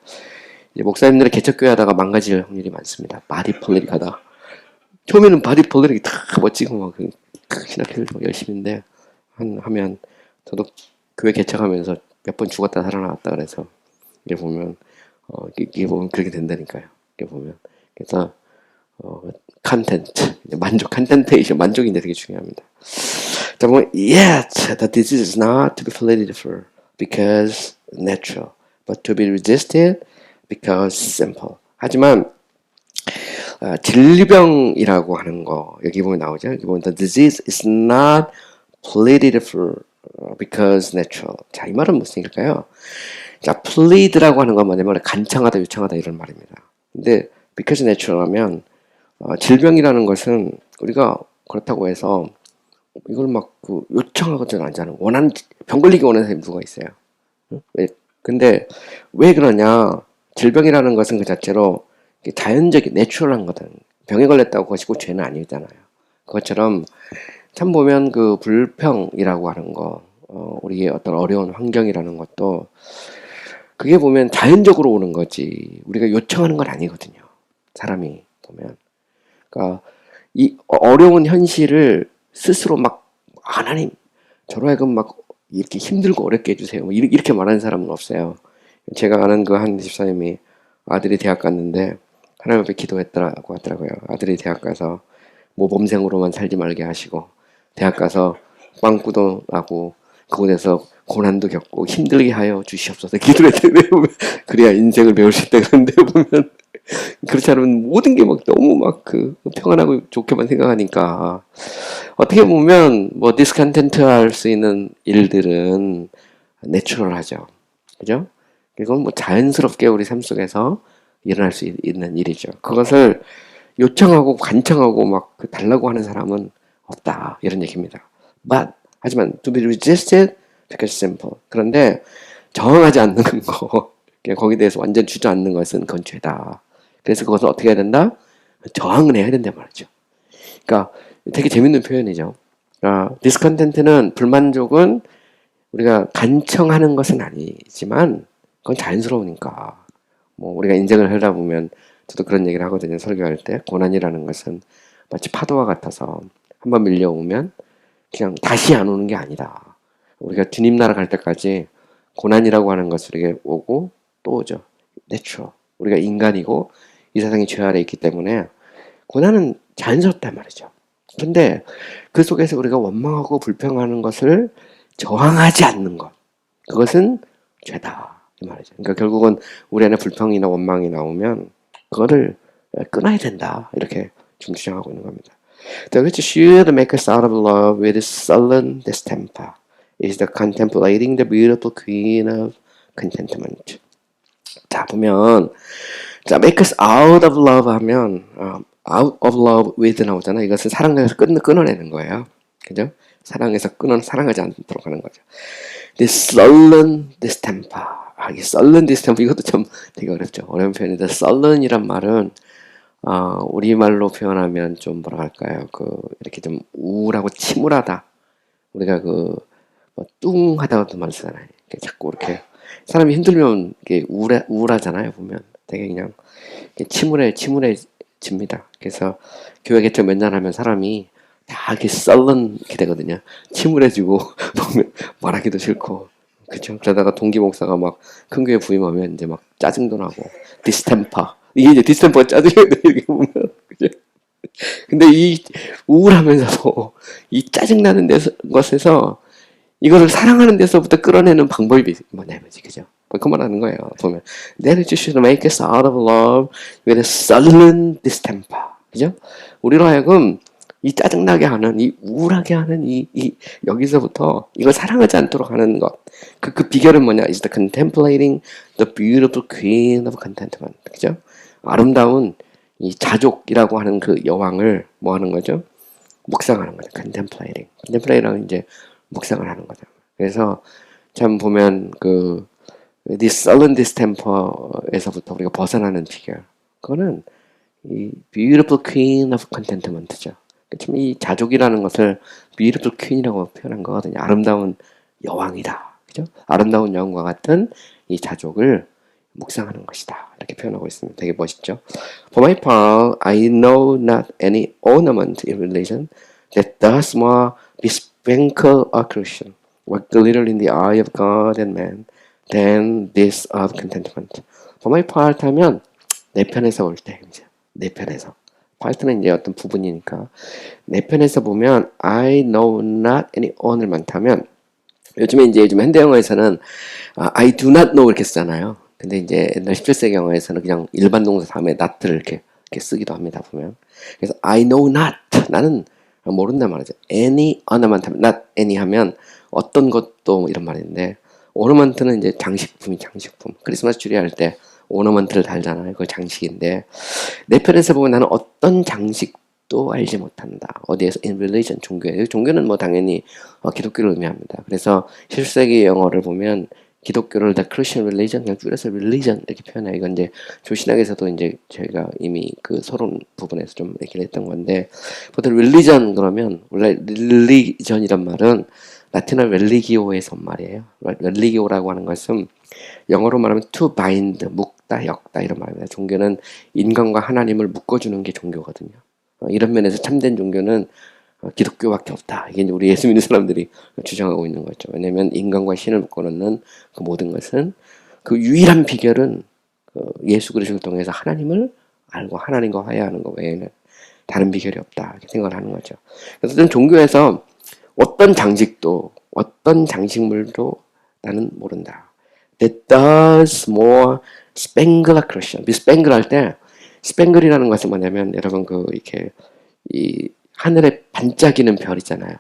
이제 목사님들이 개척교회 하다가 망가질 확률이 많습니다. 바디 폴리틱 하다. 처음에는 바디 폴리틱이 다 멋지고 막 신학교를 열심히인데 하면 저도 교회 개척하면서 몇 번 죽었다 살아나왔다 그래서 이게 보면 이게 보면 그렇게 된다니까요. 이게 보면 그래서 컨텐트 컨텐테이션 만족이 이제 되게 중요합니다. 자 보면 yet the disease is not to be pleaded for because natural, but to be resisted because simple. 하지만 질병이라고 하는 거 여기 보면 나오죠. 여기 보면 the disease is not pleaded for because natural. 자, 이 말은 무슨 얘기일까요? 자, plead라고 하는 건 뭐냐면 간청하다, 요청하다 이런 말입니다. 근데 because natural 하면 질병이라는 것은 우리가 그렇다고 해서 이걸 막 요청하고는 않잖아요. 병 걸리기 원하는 사람이 누가 있어요? 근데 왜 그러냐? 질병이라는 것은 그 자체로 자연적인 내추럴한 거든. 병에 걸렸다고 그것이 꼭 죄는 아니잖아요. 그것처럼 참 보면 그 불평이라고 하는 거, 우리의 어떤 어려운 환경이라는 것도 그게 보면 자연적으로 오는 거지. 우리가 요청하는 건 아니거든요. 사람이 보면. 그러니까 이 어려운 현실을 스스로 막 하나님 저로 하여금 막 이렇게 힘들고 어렵게 해주세요. 뭐 이렇게 말하는 사람은 없어요. 제가 아는 그 한 집사님이 아들이 대학 갔는데 하나님 앞에 기도했더라고 하더라고요. 아들이 대학 가서 모범생으로만 살지 말게 하시고 대학 가서 빵꾸도 나고 그곳에서 고난도 겪고 힘들게 하여 주시옵소서 기도했는데 보면 그래야 인생을 배울 수 있다 그런데 보면 그렇지 않으면 모든 게 막 너무 막 그 평안하고 좋게만 생각하니까 어떻게 보면 뭐 디스컨텐트 할 수 있는 일들은 내추럴하죠. 그죠? 이건 뭐 자연스럽게 우리 삶 속에서 일어날 수 있는 일이죠. 그것을 요청하고 간청하고 막 달라고 하는 사람은 없다. 이런 얘기입니다. 하지만 to be resisted because simple. 그런데 저항하지 않는 거, 거기에 대해서 완전 주저앉는 것은 그건 죄다. 그래서 그것을 어떻게 해야 된다? 저항을 해야 된단 말이죠. 그러니까 되게 재밌는 표현이죠. 디스컨텐트는 불만족은 우리가 간청하는 것은 아니지만 그건 자연스러우니까. 뭐 우리가 인생을 하다 보면 저도 그런 얘기를 하거든요. 설교할 때 고난이라는 것은 마치 파도와 같아서 한번 밀려오면 그냥 다시 안 오는 게 아니다. 우리가 주님 나라 갈 때까지 고난이라고 하는 것을 오고 또 오죠. 내추럴. 우리가 인간이고 이 세상이 죄 아래 있기 때문에 고난은 자연스럽단 말이죠. 근데 그 속에서 우리가 원망하고 불평하는 것을 저항하지 않는 것. 그것은 죄다. 이 말이죠. 그러니까 결국은 우리 안에 불평이나 원망이 나오면 그거를 끊어야 된다. 이렇게 지금 주장하고 있는 겁니다. The which should make us out of love with sullen distemper is the contemplating the beautiful queen of contentment. 자, 보면 자, make us out of love 하면 out of love with 나오잖아. 이것을 사랑에서 끊어내는 거예요. 그죠? 사랑하지 않도록 하는 거죠. This sullen distemper. 이 sullen distemper 이것도 참 되게 어렵죠. 어려운 표현인데 sullen이란 말은 우리말로 표현하면 좀 뭐라 할까요? 이렇게 좀 우울하고 침울하다. 우리가 뭐 뚱하다고도 말 쓰잖아요. 자꾸 이렇게 사람이 힘들면 이게 우울하잖아요. 보면 되게 그냥 침울해집니다. 그래서 교회 개척 몇 년 하면 사람이 다 이렇게 썰른 게 되거든요. 침울해지고 보면 말하기도 싫고 그쵸? 그러다가 동기 목사가 막 큰 교회 부임하면 이제 막 짜증도 나고 디스템퍼 이게 이제 디스템퍼가 짜증이 이렇게 보면 그죠? 근데 이 우울하면서도 이 짜증나는 것에서 이거를 사랑하는 데서부터 끌어내는 방법이 뭐냐면지 그죠? 그 말하는 거예요. 보면 Then it should make us out of love with a sullen distemper. 그죠? 우리로 하여금 이 짜증나게 하는, 이 우울하게 하는 여기서부터 이걸 사랑하지 않도록 하는 것. 그 비결은 뭐냐? Is the contemplating the beautiful queen of contentment. 그죠? 아름다운 이 자족이라고 하는 그 여왕을 뭐 하는 거죠? 묵상하는 거죠. contemplating. contemplating은 이제 묵상을 하는 거죠. 그래서 참 보면 this sullen distemper에서부터 우리가 벗어나는 비결. 그거는 이 beautiful queen of contentment죠. 참 이 자족이라는 것을 beautiful queen이라고 표현한 거거든요. 아름다운 여왕이다. 그죠? 아름다운 여왕과 같은 이 자족을 묵상하는 것이다. 이렇게 표현하고 있습니다. 되게 멋있죠? For my part, I know not any ornament in religion that does more bespankle a Christian, what glitter in the eye of God and man, than this of contentment. For my part 하면 내 편에서 올 때, 이제 내 편에서. part는 이제 어떤 부분이니까 내 편에서 보면 I know not any ornament 하면 요즘 현대 영어에서는 I do not know 이렇게 쓰잖아요. 근데 이제 옛날 17세기 영어에서는 그냥 일반 동사 다음에 not를 이렇게 쓰기도 합니다. 보면 그래서 I know not 나는 모른단 말이죠. Any ornament 하면 not any 하면 어떤 것도 이런 말인데 ornament는 이제 장식품. 크리스마스 트리 할 때 오너먼트를 달잖아요. 그거 장식인데 내 편에서 보면 나는 어떤 장식도 알지 못한다. 어디에서 in religion 종교는 뭐 당연히 기독교를 의미합니다. 그래서 17세기 영어를 보면 기독교를 The Christian Religion 그냥 줄여서 Religion 이렇게 표현해요. 이건 이제 조신학에서도 이제 저희가 이미 그 서론 부분에서 좀 얘기를 했던 건데, 보통 Religion 그러면 원래 Religion이란 말은 라틴어 religio에서 온 말이에요. religio라고 하는 것은 영어로 말하면 to bind, 묶다, 엮다 이런 말입니다. 종교는 인간과 하나님을 묶어주는 게 종교거든요. 이런 면에서 참된 종교는 기독교밖에 없다. 이게 이제 우리 예수 믿는 사람들이 주장하고 있는 거죠. 왜냐하면 인간과 신을 묶어놓는 그 모든 것은, 그 유일한 비결은 그 예수 그리스도를 통해서 하나님을 알고 하나님과 화해하는 것 외에는 다른 비결이 없다. 이렇게 생각을 하는 거죠. 그래서 저는 종교에서 어떤 장식도 어떤 장식물도 나는 모른다. That does more spangle Christian. spangle 할 때 spangle이라는 것은 뭐냐면, 여러분 그 이렇게 이 하늘에 반짝이는 별 있잖아요.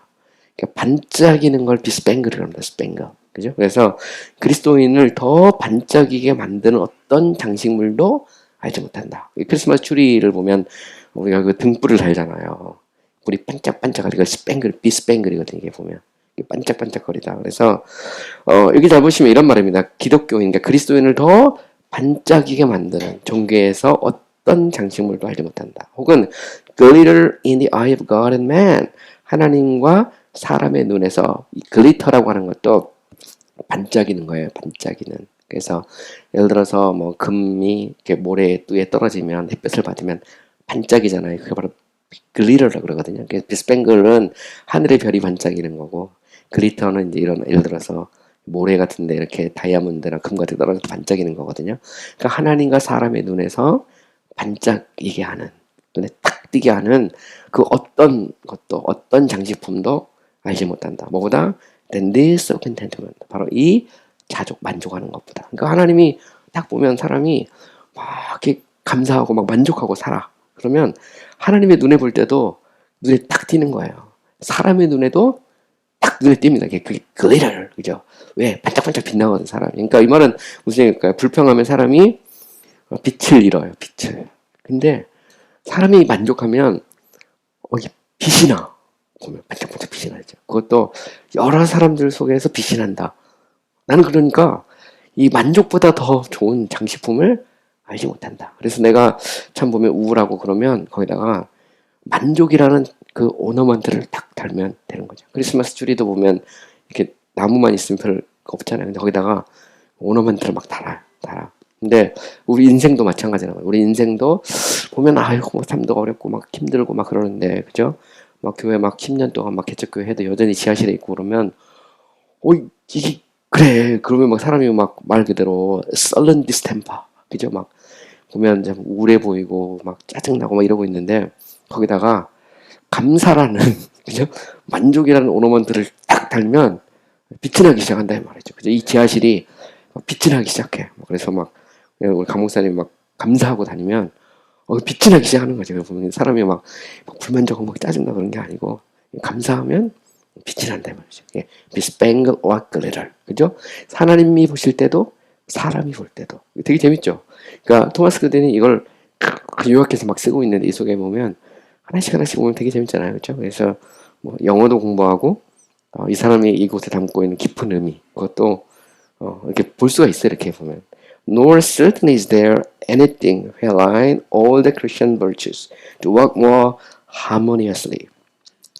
그러니까 반짝이는 걸 비스팽글이라고 합니다. 스팽글. 그죠? 그래서 그리스도인을 더 반짝이게 만드는 어떤 장식물도 알지 못한다. 크리스마스 추리를 보면 우리가 그 등불을 달잖아요. 불이 반짝반짝하니까 스팽글, 비스팽글이거든요. 이게 보면. 반짝반짝거리다. 그래서 여기 잘 보시면 이런 말입니다. 기독교인, 그러니까 그리스도인을 더 반짝이게 만드는 종교에서 어떤 장식물도 알지 못한다. 혹은 glitter in the eye of God and man. 하나님과 사람의 눈에서 이 글리터라고 하는 것도 반짝이는 거예요. 반짝이는. 그래서 예를 들어서 뭐 금이 이렇게 모래에 떨어지면 햇볕을 받으면 반짝이잖아요. 그게 바로 글리터라고 그러거든요. 비스팽글은 하늘의 별이 반짝이는 거고, 글리터는 이제 이런 예를 들어서 모래 같은데 이렇게 다이아몬드나 금 같은 데 떨어져서 반짝이는 거거든요. 그러니까 하나님과 사람의 눈에서 반짝이게 하는, 눈에 탁 띄게 하는 그 어떤 것도 어떤 장식품도 알지 못한다. 뭐보다 than this contentment. 바로 이 만족하는 것보다. 그러니까 하나님이 딱 보면 사람이 막 이렇게 감사하고 막 만족하고 살아. 그러면 하나님의 눈에 볼 때도 눈에 딱 띄는 거예요. 사람의 눈에도 딱 눈에 띕니다. 그게 glitter, 그죠? 왜? 반짝반짝 빛나거든, 사람이. 그러니까 이 말은 무슨 얘기일까요? 불평하면 사람이 빛을 잃어요, 빛을. 근데 사람이 만족하면 이게 빛이 나. 보면 반짝반짝 빛이 나죠. 그것도 여러 사람들 속에서 빛이 난다. 나는 그러니까 이 만족보다 더 좋은 장식품을 알지 못한다. 그래서 내가 참 보면 우울하고 그러면 거기다가 만족이라는 그 오너먼트를 딱 달면 되는 거죠. 크리스마스 트리도 보면 이렇게 나무만 있으면 별거 없잖아요. 근데 거기다가 오너먼트를 막 달아. 근데 우리 인생도 마찬가지라고요. 우리 인생도 보면 아이고 뭐 삶도 어렵고 막 힘들고 막 그러는데, 그죠? 막 교회 막 10년 동안 막 개척교회 해도 여전히 지하실에 있고 그러면 이게 그래. 그러면 막 사람이 막 말 그대로 썰른 디스템퍼, 그죠? 막 보면 좀 우울해 보이고 막 짜증나고 막 이러고 있는데, 거기다가 감사라는 그죠? 만족이라는 오너먼트를 딱 달면 빛이 나기 시작한다 이 말이죠. 그죠? 이 지하실이 빛이 나기 시작해. 그래서 막 우리 감목사님이 막 감사하고 다니면 빛이 나기 시작하는 거죠. 보면 사람이 막 불만족하고 막 짜증나 그런 게 아니고, 감사하면 빛이 난다 말이죠. 비스팽글 or glitter, 그죠? 하나님이 보실 때도 사람이 볼 때도. 되게 재밌죠. 그러니까 토마스 그덴이 이걸 요약해서 막 쓰고 있는데, 이 속에 보면 하나씩 보면 되게 재밌잖아요, 그렇죠? 그래서 뭐 영어도 공부하고 이 사람이 이곳에 담고 있는 깊은 의미, 그것도 이렇게 볼 수가 있어요. 이렇게 보면 nor certainly is there anything wherein all the Christian virtues to work more harmoniously.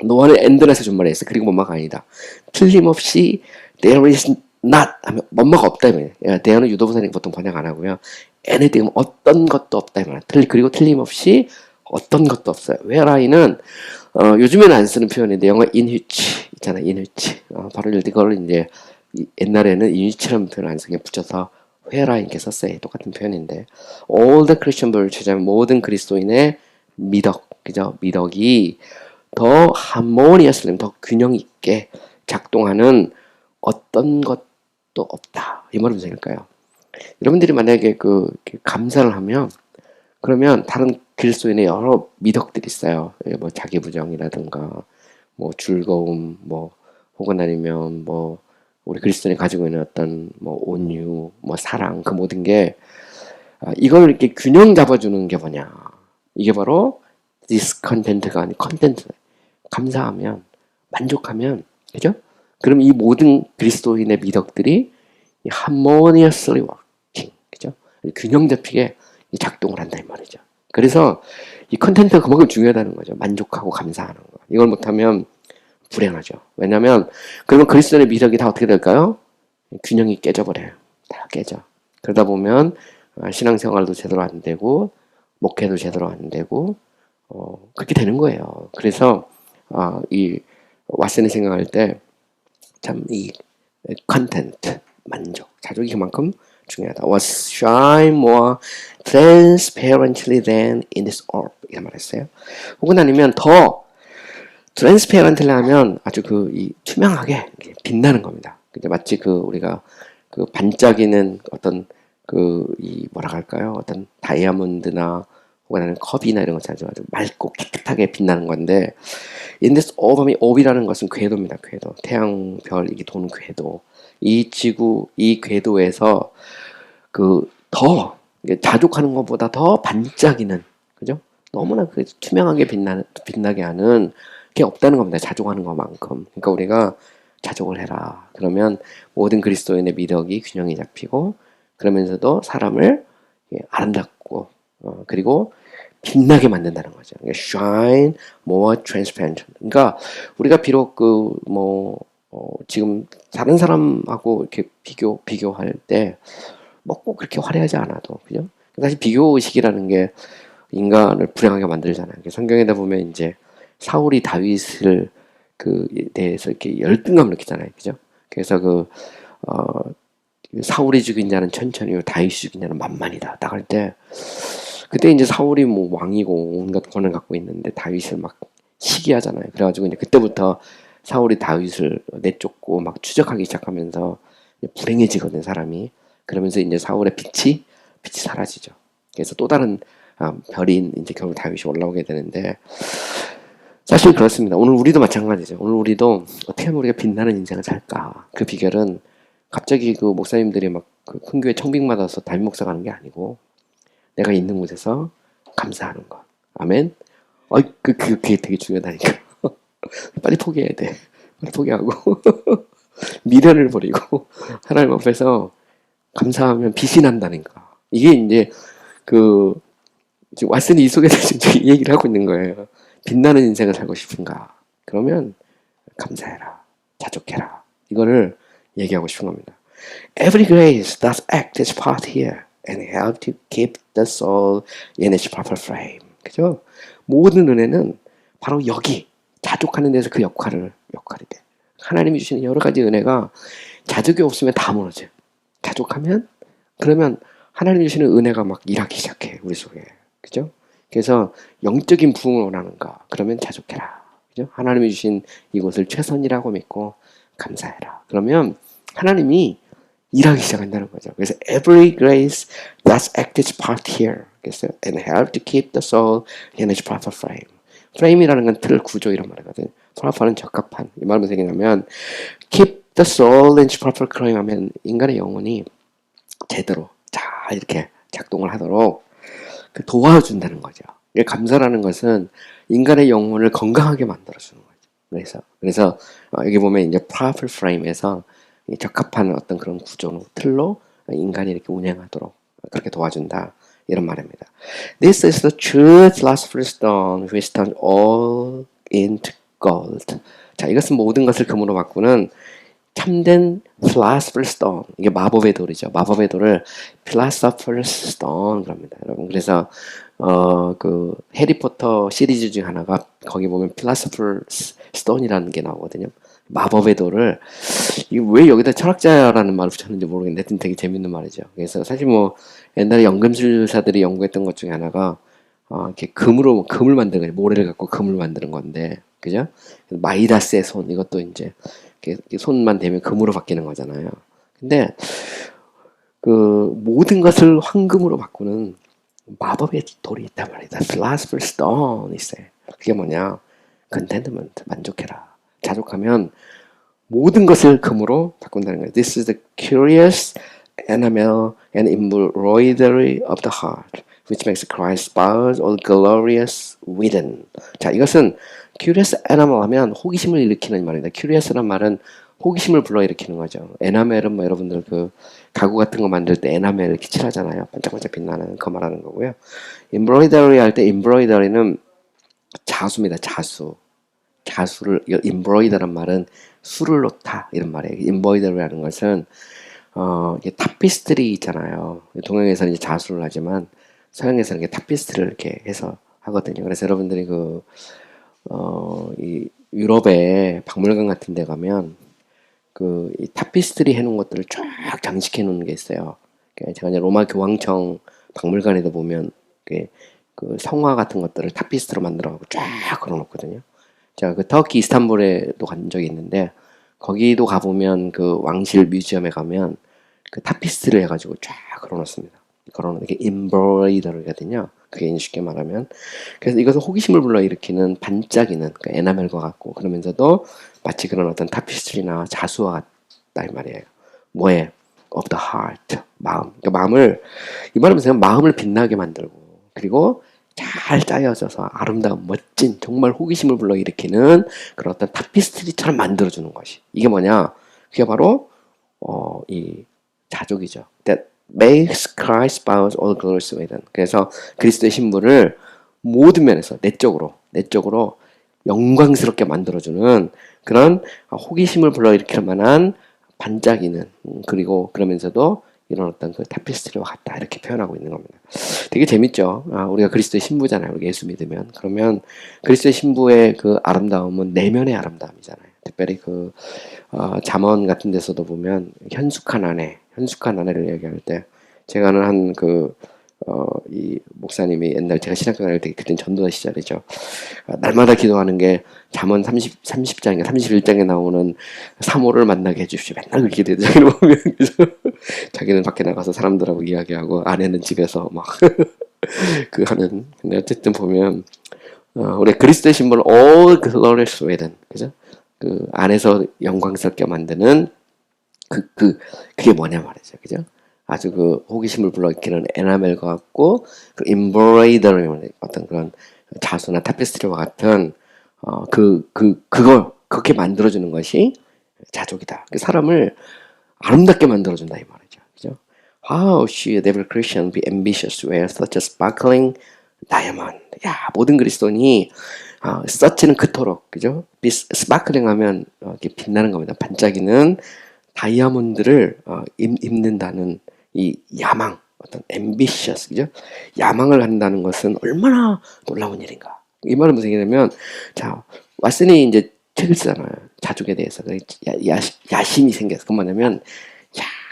노아는 엔드에서 준말했어. 그리고 뭐뭐가 아니다. 틀림없이 there is not 하면 뭐뭐가 없다. there는 유도부사님 보통 번역 안 하고요. anything 어떤 것도 없다. 그리고 틀림없이 어떤 것도 없어요. where인은 요즘에는 안 쓰는 표현인데, 영어 in which 있잖아. in which 바로 이걸 이제 옛날에는 in which라는 표현을 안 쓰게 붙여서 wherein 이렇게 썼어요. 똑같은 표현인데, all the Christian virtues, 모든 그리스도인의 미덕, 그죠? 미덕이 더 harmoniously, 더 균형 있게 작동하는 어떤 것도 없다. 이 말은 무슨 얘기일까요? 여러분들이 만약에 감사를 하면, 그러면 다른 그리스도인의 여러 미덕들이 있어요. 뭐 자기 부정이라든가, 뭐 즐거움, 뭐 혹은 아니면 뭐 우리 그리스도인이 가지고 있는 어떤 뭐 온유, 뭐 사랑, 그 모든 게 이걸 이렇게 균형 잡아주는 게 뭐냐? 이게 바로 discontent가 아닌 컨텐트. 감사하면, 만족하면, 그죠? 그럼 이 모든 그리스도인의 미덕들이 harmoniously working, 그죠? 균형 잡히게 작동을 한다 이 말이죠. 그래서 이 컨텐츠가 그만큼 중요하다는 거죠. 만족하고 감사하는 거. 이걸 못하면 불행하죠. 왜냐하면 그러면 그리스도의 미덕이 다 어떻게 될까요? 균형이 깨져버려요. 다 깨져. 그러다 보면 신앙생활도 제대로 안 되고 목회도 제대로 안 되고 그렇게 되는 거예요. 그래서 이 왓슨이 생각할 때 참 이 컨텐트, 만족, 자족이 그만큼 중요하다. Was shine more transparently than in this orb. 이렇게 말했어요. 혹은 아니면 더 transparently 하면 아주 이 투명하게 빛나는 겁니다. 근데 마치 우리가 반짝이는 어떤 이 뭐라 할까요? 어떤 다이아몬드나 혹은 아니면 컵이나 이런 것처럼 아주 맑고 깨끗하게 빛나는 건데 in this orb이 orb이라는 것은 궤도입니다. 궤도. 태양별 이게 도는 궤도. 이 지구 이 궤도에서 더 자족하는 것보다 더 반짝이는 그죠? 너무나 투명하게 빛나게 하는 게 없다는 겁니다. 자족하는 것만큼. 그러니까 우리가 자족을 해라. 그러면 모든 그리스도인의 미덕이 균형이 잡히고 그러면서도 사람을 아름답고 그리고 빛나게 만든다는 거죠. Shine more transparent. 그러니까 우리가 비록 지금 다른 사람하고 이렇게 비교할 때 뭐 꼭 그렇게 화려하지 않아도 그죠? 사실 비교 의식이라는 게 인간을 불행하게 만들잖아요. 성경에다 보면 이제 사울이 다윗을 대해서 이렇게 열등감을 느끼잖아요. 그죠? 그래서 사울이 죽인 자는 천천히요, 다윗이 죽인 자는 만만이다. 딱 할 때, 그때 이제 사울이 왕이고 온갖 권을 갖고 있는데 다윗을 막 시기하잖아요. 그래가지고 이제 그때부터 사울이 다윗을 내쫓고 막 추적하기 시작하면서 불행해지거든, 사람이. 그러면서 이제 사울의 빛이 사라지죠. 그래서 또 다른 별인 이제 결국 다윗이 올라오게 되는데, 사실 그렇습니다. 오늘 우리도 마찬가지죠. 오늘 우리도 어떻게 하면 우리가 빛나는 인생을 살까? 그 비결은 갑자기 목사님들이 막 큰 교회 청빙 받아서 담임 목사 가는 게 아니고 내가 있는 곳에서 감사하는 것. 아멘. 그게 되게 중요하다니까. 빨리 포기해야 돼. 빨리 포기하고 미련을 버리고 하나님 앞에서 감사하면 빛이 난다니까. 이게 이제 지금 왓슨이 이 속에서 지금 이 얘기를 하고 있는 거예요. 빛나는 인생을 살고 싶은가? 그러면 감사해라. 자족해라. 이거를 얘기하고 싶은 겁니다. Every grace does act its part here and help to keep the soul in its proper frame. 그죠? 모든 은혜는 바로 여기 자족하는 데서 그 역할이 돼. 하나님이 주시는 여러 가지 은혜가 자족이 없으면 다 무너져요. 자족하면 그러면 하나님이 주시는 은혜가 막 일하기 시작해 우리 속에. 그죠? 그래서 영적인 부흥을 원하는가? 그러면 자족해라. 그죠? 하나님이 주신 이곳을 최선이라고 믿고 감사해라. 그러면 하나님이 일하기 시작한다는 거죠. 그래서 every grace does act its part here. 그래서 and help to keep the soul in its proper frame. frame이라는 건 틀, 구조 이런 말이거든. proper는 적합한. 이 말은 무슨 얘기냐면 keep the soul in its proper frame 하면 인간의 영혼이 제대로 잘 이렇게 작동을 하도록 도와준다는 거죠. 감사라는 것은 인간의 영혼을 건강하게 만들어주는 거죠. 그래서 여기 보면 이제 proper frame에서 적합한 어떤 그런 구조로 틀로 인간이 이렇게 운행하도록 그렇게 도와준다 이런 말입니다. This is the true philosopher's stone which turns all into gold. 자, 이것은 모든 것을 금으로 바꾸는 참된 philosopher's stone. 이게 마법의 돌이죠. 마법의 돌을 philosopher's stone 그럽니다. 여러분 그래서 해리포터 시리즈 중 하나가 거기 보면 philosopher's stone이라는 게 나오거든요. 마법의 돌을 왜 여기다 철학자라는 말을 붙였는지 모르겠는데 하여튼 되게 재밌는 말이죠. 그래서 사실 옛날에 연금술사들이 연구했던 것 중에 하나가 이렇게 금을 만드는 거예요. 모래를 갖고 금을 만드는 건데 그죠? 마이다스의 손 이것도 이제 이렇게 손만 대면 금으로 바뀌는 거잖아요. 근데 모든 것을 황금으로 바꾸는 마법의 돌이 있단 말이다. Philosopher's Stone 있어요. 그게 뭐냐? Contentment, 만족해라. 자족하면 모든 것을 금으로 바꾼다는 거예요. This is the curious enamel and embroidery of the heart, which makes Christ's spouse all glorious within. 자, 이것은 curious enamel 하면 호기심을 일으키는 말입니다. curious란 말은 호기심을 불러일으키는 거죠. 에나멜은 뭐 여러분들 그 가구 같은 거 만들 때 에나멜 이렇게 칠하잖아요. 반짝반짝 빛나는 거 말하는 거고요. 임브로이더리 할 때 임브로이더리는 자수입니다. 자수. 자수를 임브로이더란 말은 수를 놓다 이런 말이에요. 임브로이더리라는 것은 이게 타피스트리 있잖아요. 동양에서는 이제 자수를 하지만 서양에서는 이게 타피스트리를 이렇게 해서 하거든요. 그래서 여러분들이 이 유럽의 박물관 같은 데 가면 이 타피스트리 해놓은 것들을 쫙 장식해 놓은 게 있어요. 제가 이제 로마 교황청 박물관에도 보면 그 성화 같은 것들을 타피스트로 만들어갖고 쫙 걸어놓거든요. 제가 그 터키 이스탄불에도 간 적이 있는데 거기도 가보면 그 왕실 뮤지엄에 가면 그 타피스트를 해가지고 쫙 걸어놓습니다. 걸어놓는 게 임브로이더리거든요. 그게 쉽게 말하면. 그래서 이것은 호기심을 불러일으키는 반짝이는 그 에나멜과 같고 그러면서도 마치 그런 어떤 타피스트리나 자수와 같다 이 말이에요. 뭐에? of the heart. 마음. 그러니까 마음을 이 말하면서 마음을 빛나게 만들고 그리고 잘 짜여져서 아름다운 멋진 정말 호기심을 불러일으키는 그런 어떤 타피스트리처럼 만들어주는 것이 이게 뭐냐? 그게 바로 이 자족이죠. That makes Christ bows all glories within. 그래서 그리스도의 신부를 모든 면에서 내적으로 영광스럽게 만들어주는 그런 호기심을 불러일으킬 만한 반짝이는 그리고 그러면서도 이런 어떤 그 타피스트리와 같다 이렇게 표현하고 있는 겁니다. 되게 재밌죠. 우리가 그리스도의 신부잖아요. 우리가 예수 믿으면 그러면 그리스도의 신부의 그 아름다움은 내면의 아름다움이잖아요. 특별히 잠언 같은 데서도 보면 현숙한 아내를 얘기할 때 제가 아는 이 목사님이 옛날 제가 신학교 다닐 때 그땐 전도자 시절이죠. 날마다 기도하는 게 잠언 30장에 31장에 나오는 사모를 만나게 해주십시오. 맨날 그렇게 기도해요. 보면 그래서 자기는 밖에 나가서 사람들하고 이야기하고 아내는 집에서 막 하는. 근데 어쨌든 보면 우리 그리스도의 신부는 all glorious within, 그죠? 그 안에서 영광스럽게 만드는 그게 뭐냐 말이죠, 그죠? 아주 호기심을 불러일으키는 에나멜과 같고 그 임브로이더리 어떤 그런 자수나 타피스트리와 같은 그걸 그렇게 만들어주는 것이 자족이다. 그 사람을 아름답게 만들어준다 이 말이죠, 그죠? How should every Christian be ambitious to wear such a sparkling diamond? 야, 모든 그리스도인이 such는 그토록, 그죠? sparkling 하면 이렇게 빛나는 겁니다. 반짝이는 다이아몬드를 입는다는 이 야망, 어떤 ambitious, 그죠? 야망을 한다는 것은 얼마나 놀라운 일인가. 이 말은 무슨 얘기냐면, 자, 왓슨이 이제 책을 쓰잖아요. 자족에 대해서. 야심이 생겨서. 그건 뭐냐면,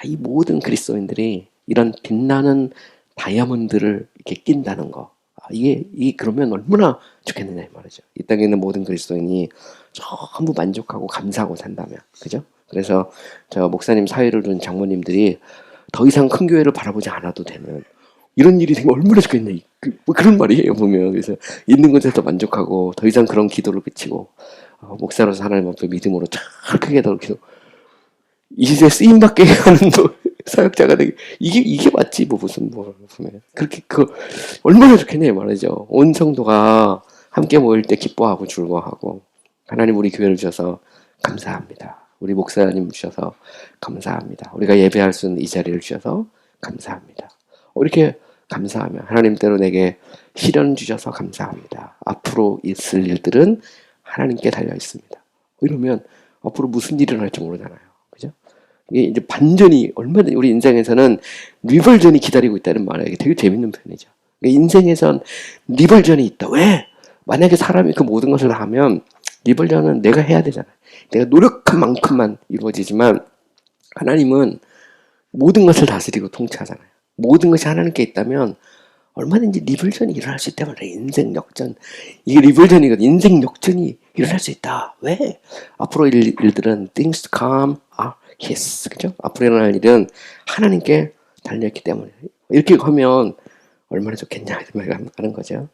이 모든 그리스도인들이 이런 빛나는 다이아몬드를 이렇게 낀다는 거. 이게 그러면 얼마나 좋겠느냐, 이 말이죠. 이 땅에 있는 모든 그리스도인이 전부 만족하고 감사하고 산다면. 그죠? 그래서 저 목사님 사회를 둔 장모님들이 더 이상 큰 교회를 바라보지 않아도 되는 이런 일이 되면 얼마나 좋겠냐 그런 말이에요 보면. 그래서 있는 것에서 만족하고 더 이상 그런 기도를 그치고 목사로서 하나님 앞에 믿음으로 잘 크게 더 기도 이 시대에 쓰임받게 하는 사역자가 되게 이게 맞지 무슨 보면 그렇게 얼마나 좋겠냐 말이죠. 온 성도가 함께 모일 때 기뻐하고 즐거워하고 하나님 우리 교회를 주셔서 감사합니다. 우리 목사님 주셔서 감사합니다. 우리가 예배할 수 있는 이 자리를 주셔서 감사합니다. 이렇게 감사하면 하나님께로 내게 시련 주셔서 감사합니다. 앞으로 있을 일들은 하나님께 달려 있습니다. 이러면 앞으로 무슨 일이 일어날지 모르잖아요. 그죠? 이게 이제 반전이 얼마든지 우리 인생에서는 리벌전이 기다리고 있다는 말이에요. 이게 되게 재밌는 표현이죠. 인생에선 리벌전이 있다. 왜? 만약에 사람이 그 모든 것을 하면 리벌전은 내가 해야 되잖아요. 내가 노력한 만큼만 이루어지지만 하나님은 모든 것을 다스리고 통치하잖아요. 모든 것이 하나님께 있다면 얼마든지 리벌전이 일어날 수 있다면 인생 역전 이게 리벌전이거든. 인생 역전이 일어날 수 있다. 왜? 앞으로 일들은 things to come are his. 그죠? 앞으로 일어날 일은 하나님께 달려있기 때문에 이렇게 하면 얼마나 좋겠냐 이런 말을 하는 거죠.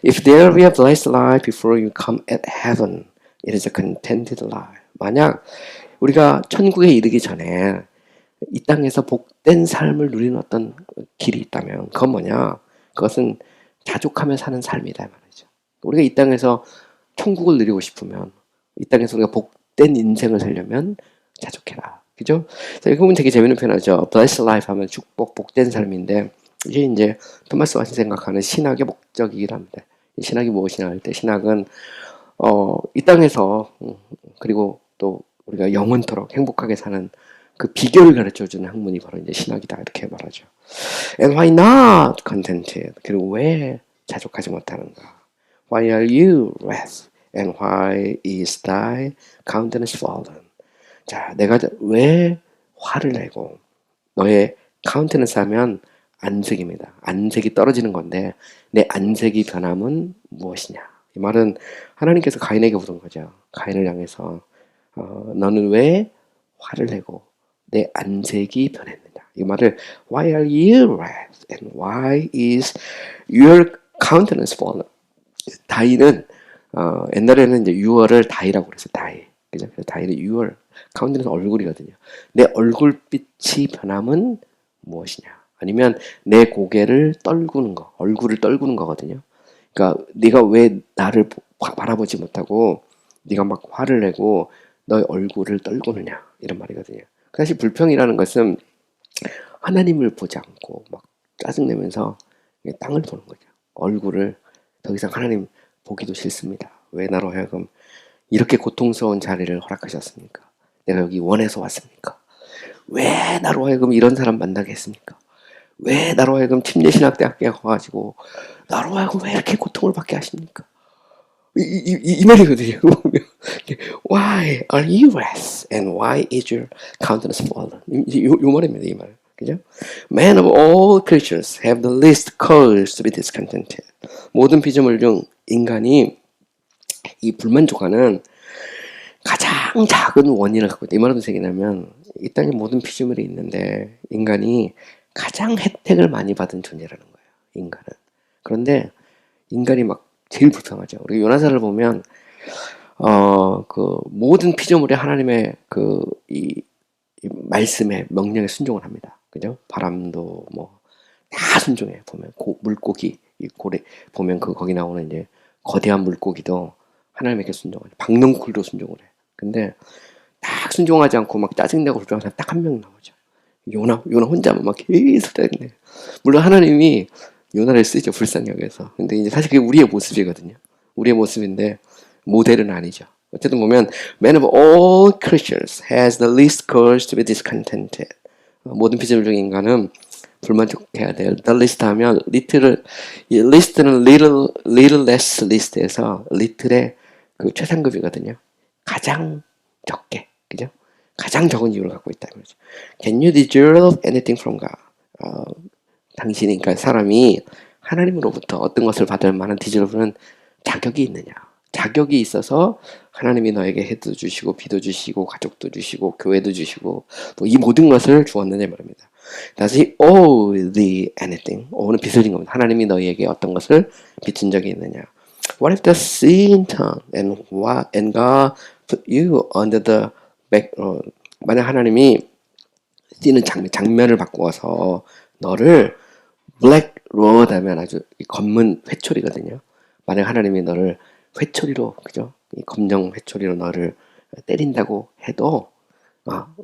If there be a blessed life before you come at heaven, it is a contented life. 만약 우리가 천국에 이르기 전에 이 땅에서 복된 삶을 누리는 어떤 길이 있다면 그건 뭐냐? 그것은 자족하며 사는 삶이다 말이죠. 우리가 이 땅에서 천국을 누리고 싶으면 이 땅에서 우리가 복된 인생을 살려면 자족해라. 그죠? 자, 이거 보면 되게 재밌는 표현이죠. blessed life 하면 축복, 복된 삶인데, 이게 이제 토마스 왓슨이 생각하는 신학의 목적이기도 합니다. 신학이 무엇이냐 할 때, 신학은 이 땅에서 그리고 또 우리가 영원토록 행복하게 사는 그 비결을 가르쳐주는 학문이 바로 이제 신학이다 이렇게 말하죠. And why not contented? 그리고 왜 자족하지 못하는가? Why are you wrath? And why is thy countenance fallen? 자, 내가 왜 화를 내고 너의 countenance 하면 안색입니다. 안색이 떨어지는 건데 내 안색이 변함은 무엇이냐? 이 말은 하나님께서 가인에게 묻은 거죠. 가인을 향해서 너는 왜 화를 내고 내 안색이 변했느냐? 이 말을 Why are you wrath? And why is your countenance fallen? 다이는 옛날에는 이제 유월을 다이라고 그랬어요. 다이. 그죠? 그래서 다이는 유월. countenance 얼굴이거든요. 내 얼굴빛이 변함은 무엇이냐? 아니면 내 고개를 떨구는 거, 얼굴을 떨구는 거거든요. 그러니까 네가 왜 나를 바라보지 못하고 네가 막 화를 내고 너의 얼굴을 떨구느냐 이런 말이거든요. 사실 불평이라는 것은 하나님을 보지 않고 막 짜증내면서 땅을 보는 거죠. 얼굴을 더 이상 하나님 보기도 싫습니다. 왜 나로 하여금 이렇게 고통스러운 자리를 허락하셨습니까? 내가 여기 원해서 왔습니까? 왜 나로 하여금 이런 사람 만나게 했습니까? 왜 나로 하여금 침례신학대학교에 가가지고 나로 하여금 왜 이렇게 고통을 받게 하십니까? 이 말이거든요. Why are you wrath and why is your countenance fallen? 요 말입니다. 이 말. 그죠? Man of all creatures have the least cause to be discontented. 모든 피조물 중 인간이 이 불만족하는 가장 작은 원인을 갖고 있다. 이 말은 무슨 얘기냐면 이 땅에 모든 피조물이 있는데 인간이 가장 혜택을 많이 받은 존재라는 거예요. 인간은. 그런데 인간이 막 제일 불평하죠. 우리 요나사를 보면 그 모든 피조물이 하나님의 이 말씀에 명령에 순종을 합니다. 그죠? 바람도 뭐 다 순종해. 보면 물고기 이 고래 보면 거기 나오는 이제 거대한 물고기도 하나님에게 순종을 해. 박농쿨도 순종을 해. 근데 딱 순종하지 않고 막 짜증내고 불평하는 사람 딱 한 명 나오죠. 요나 혼자만 막 계속 짜증내. 물론 하나님이 요나를 쓰죠. 불쌍히 여겨서. 근데 이제 사실 그게 우리의 모습이거든요. 우리의 모습인데 모델은 아니죠. 어쨌든 보면 Man of all creatures has the least cause to be discontented. 모든 피조물 중 인간은 불만족해야 돼요. The list 하면 이 list는 little less list에서 little의 그 최상급이거든요. 가장 적게, 그죠? 가장 적은 이유를 갖고 있다. 그러죠. Can you deserve anything from God? 당신이, 그러니까 사람이 하나님으로부터 어떤 것을 받을 만한 deserve는 자격이 있느냐? 자격이 있어서 하나님이 너에게 해도 주시고 비도 주시고 가족도 주시고 교회도 주시고 뭐 이 모든 것을 주었느냐 말입니다. Does he owe thee anything? 오는 빚을 진 겁니다. 하나님이 너희에게 어떤 것을 빚진 적이 있느냐? What if the sea turned and God put you under the back? 만약 하나님이 뛰는 장면을 바꾸어서 너를 black road 하면 아주 검은 회초리거든요. 만약 하나님이 너를 회초리로, 그죠? 이 검정 회초리로 너를 때린다고 해도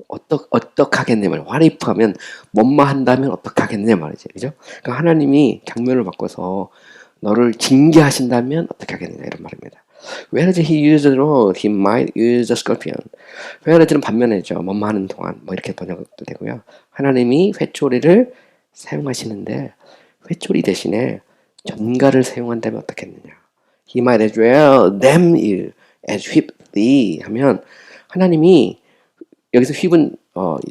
어떡하겠냐 말이야. What if 하면 뭐뭐 한다면 어떡하겠냐 말이지. 그죠? 그러니까 하나님이 장면을 바꿔서 너를 징계하신다면 어떻게 하겠느냐 이런 말입니다. Whereas he used the rod, he might use the scorpion. whereas는 반면이죠. 뭐뭐 하는 동안 뭐 이렇게 번역도 되고요. 하나님이 회초리를 사용하시는데 회초리 대신에 전갈을 사용한다면 어떻겠느냐. He might as well damn you as whip thee 하면 하나님이 여기서 휘은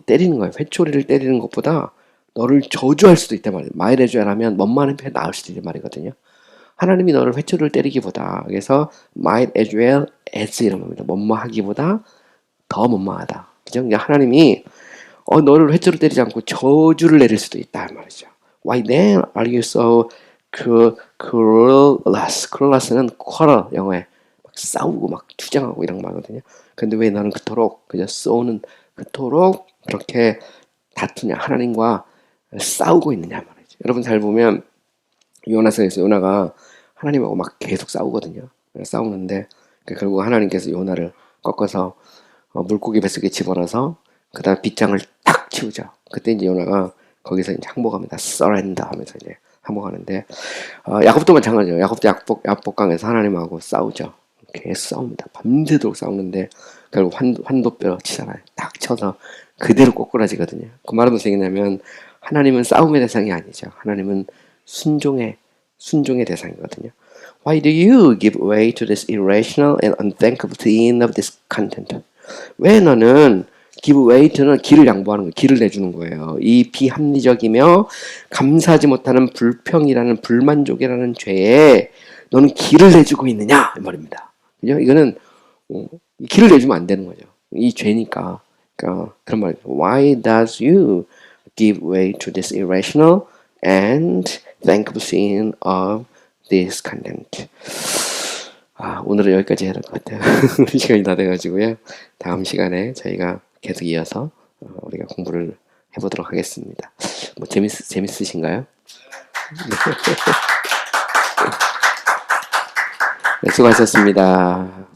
때리는 거예요. 회초리를 때리는 것보다 너를 저주할 수도 있단 말이에요. might as well 하면 뭐만 하면 나을 수도 있단 말이거든요. 하나님이 너를 회초리를 때리기보다 그래서 might as well as 이런 겁니다. 뭐뭐 하기보다 더 뭐뭐하다. 그죠? 하나님이 너를 회초리를 때리지 않고 저주를 내릴 수도 있다 말이죠. Why then are you so cruelous? cruellous는 quarrel 영어에 막 싸우고 막 투쟁하고 이런 말이거든요. 근데 왜 너는 그토록 그저 쏘는 그토록 그렇게 다투냐 하나님과 싸우고 있느냐 말이죠. 여러분 잘 보면 요나서에서 요나가 하나님하고 막 계속 싸우거든요. 싸우는데 결국 하나님께서 요나를 꺾어서 물고기 뱃속에 집어넣어서 그다음 빗장을 딱 치우죠. 그때 이제 요나가 거기서 이제 항복합니다. surrender 하면서 이제 항복하는데 야곱도 마찬가지예요. 야곱도 약복강에서 하나님하고 싸우죠. 계속 싸웁니다. 밤새도록 싸우는데 결국 환도뼈 치잖아요. 딱 쳐서 그대로 꼬꾸라지거든요. 그 말은 무슨 얘기냐면 하나님은 싸움의 대상이 아니죠. 하나님은 순종의 대상이거든요. Why do you give way to this irrational and unthinkable sin of this content? 왜 너는 give way to는 길을 양보하는 거예요. 길을 내주는 거예요. 이 비합리적이며 감사하지 못하는 불평이라는 불만족이라는 죄에 너는 길을 내주고 있느냐 이 말입니다. 그죠? 이거는 길을 내주면 안 되는 거죠. 이 죄니까. 그러니까 그런 말이죠. Why does you give way to this irrational and thankful sin of this content? 오늘은 여기까지 해야 될 것 같아요. 시간이 다 돼가지고요. 다음 시간에 저희가 계속 이어서 우리가 공부를 해보도록 하겠습니다. 뭐 재밌으신가요? 네, 수고하셨습니다.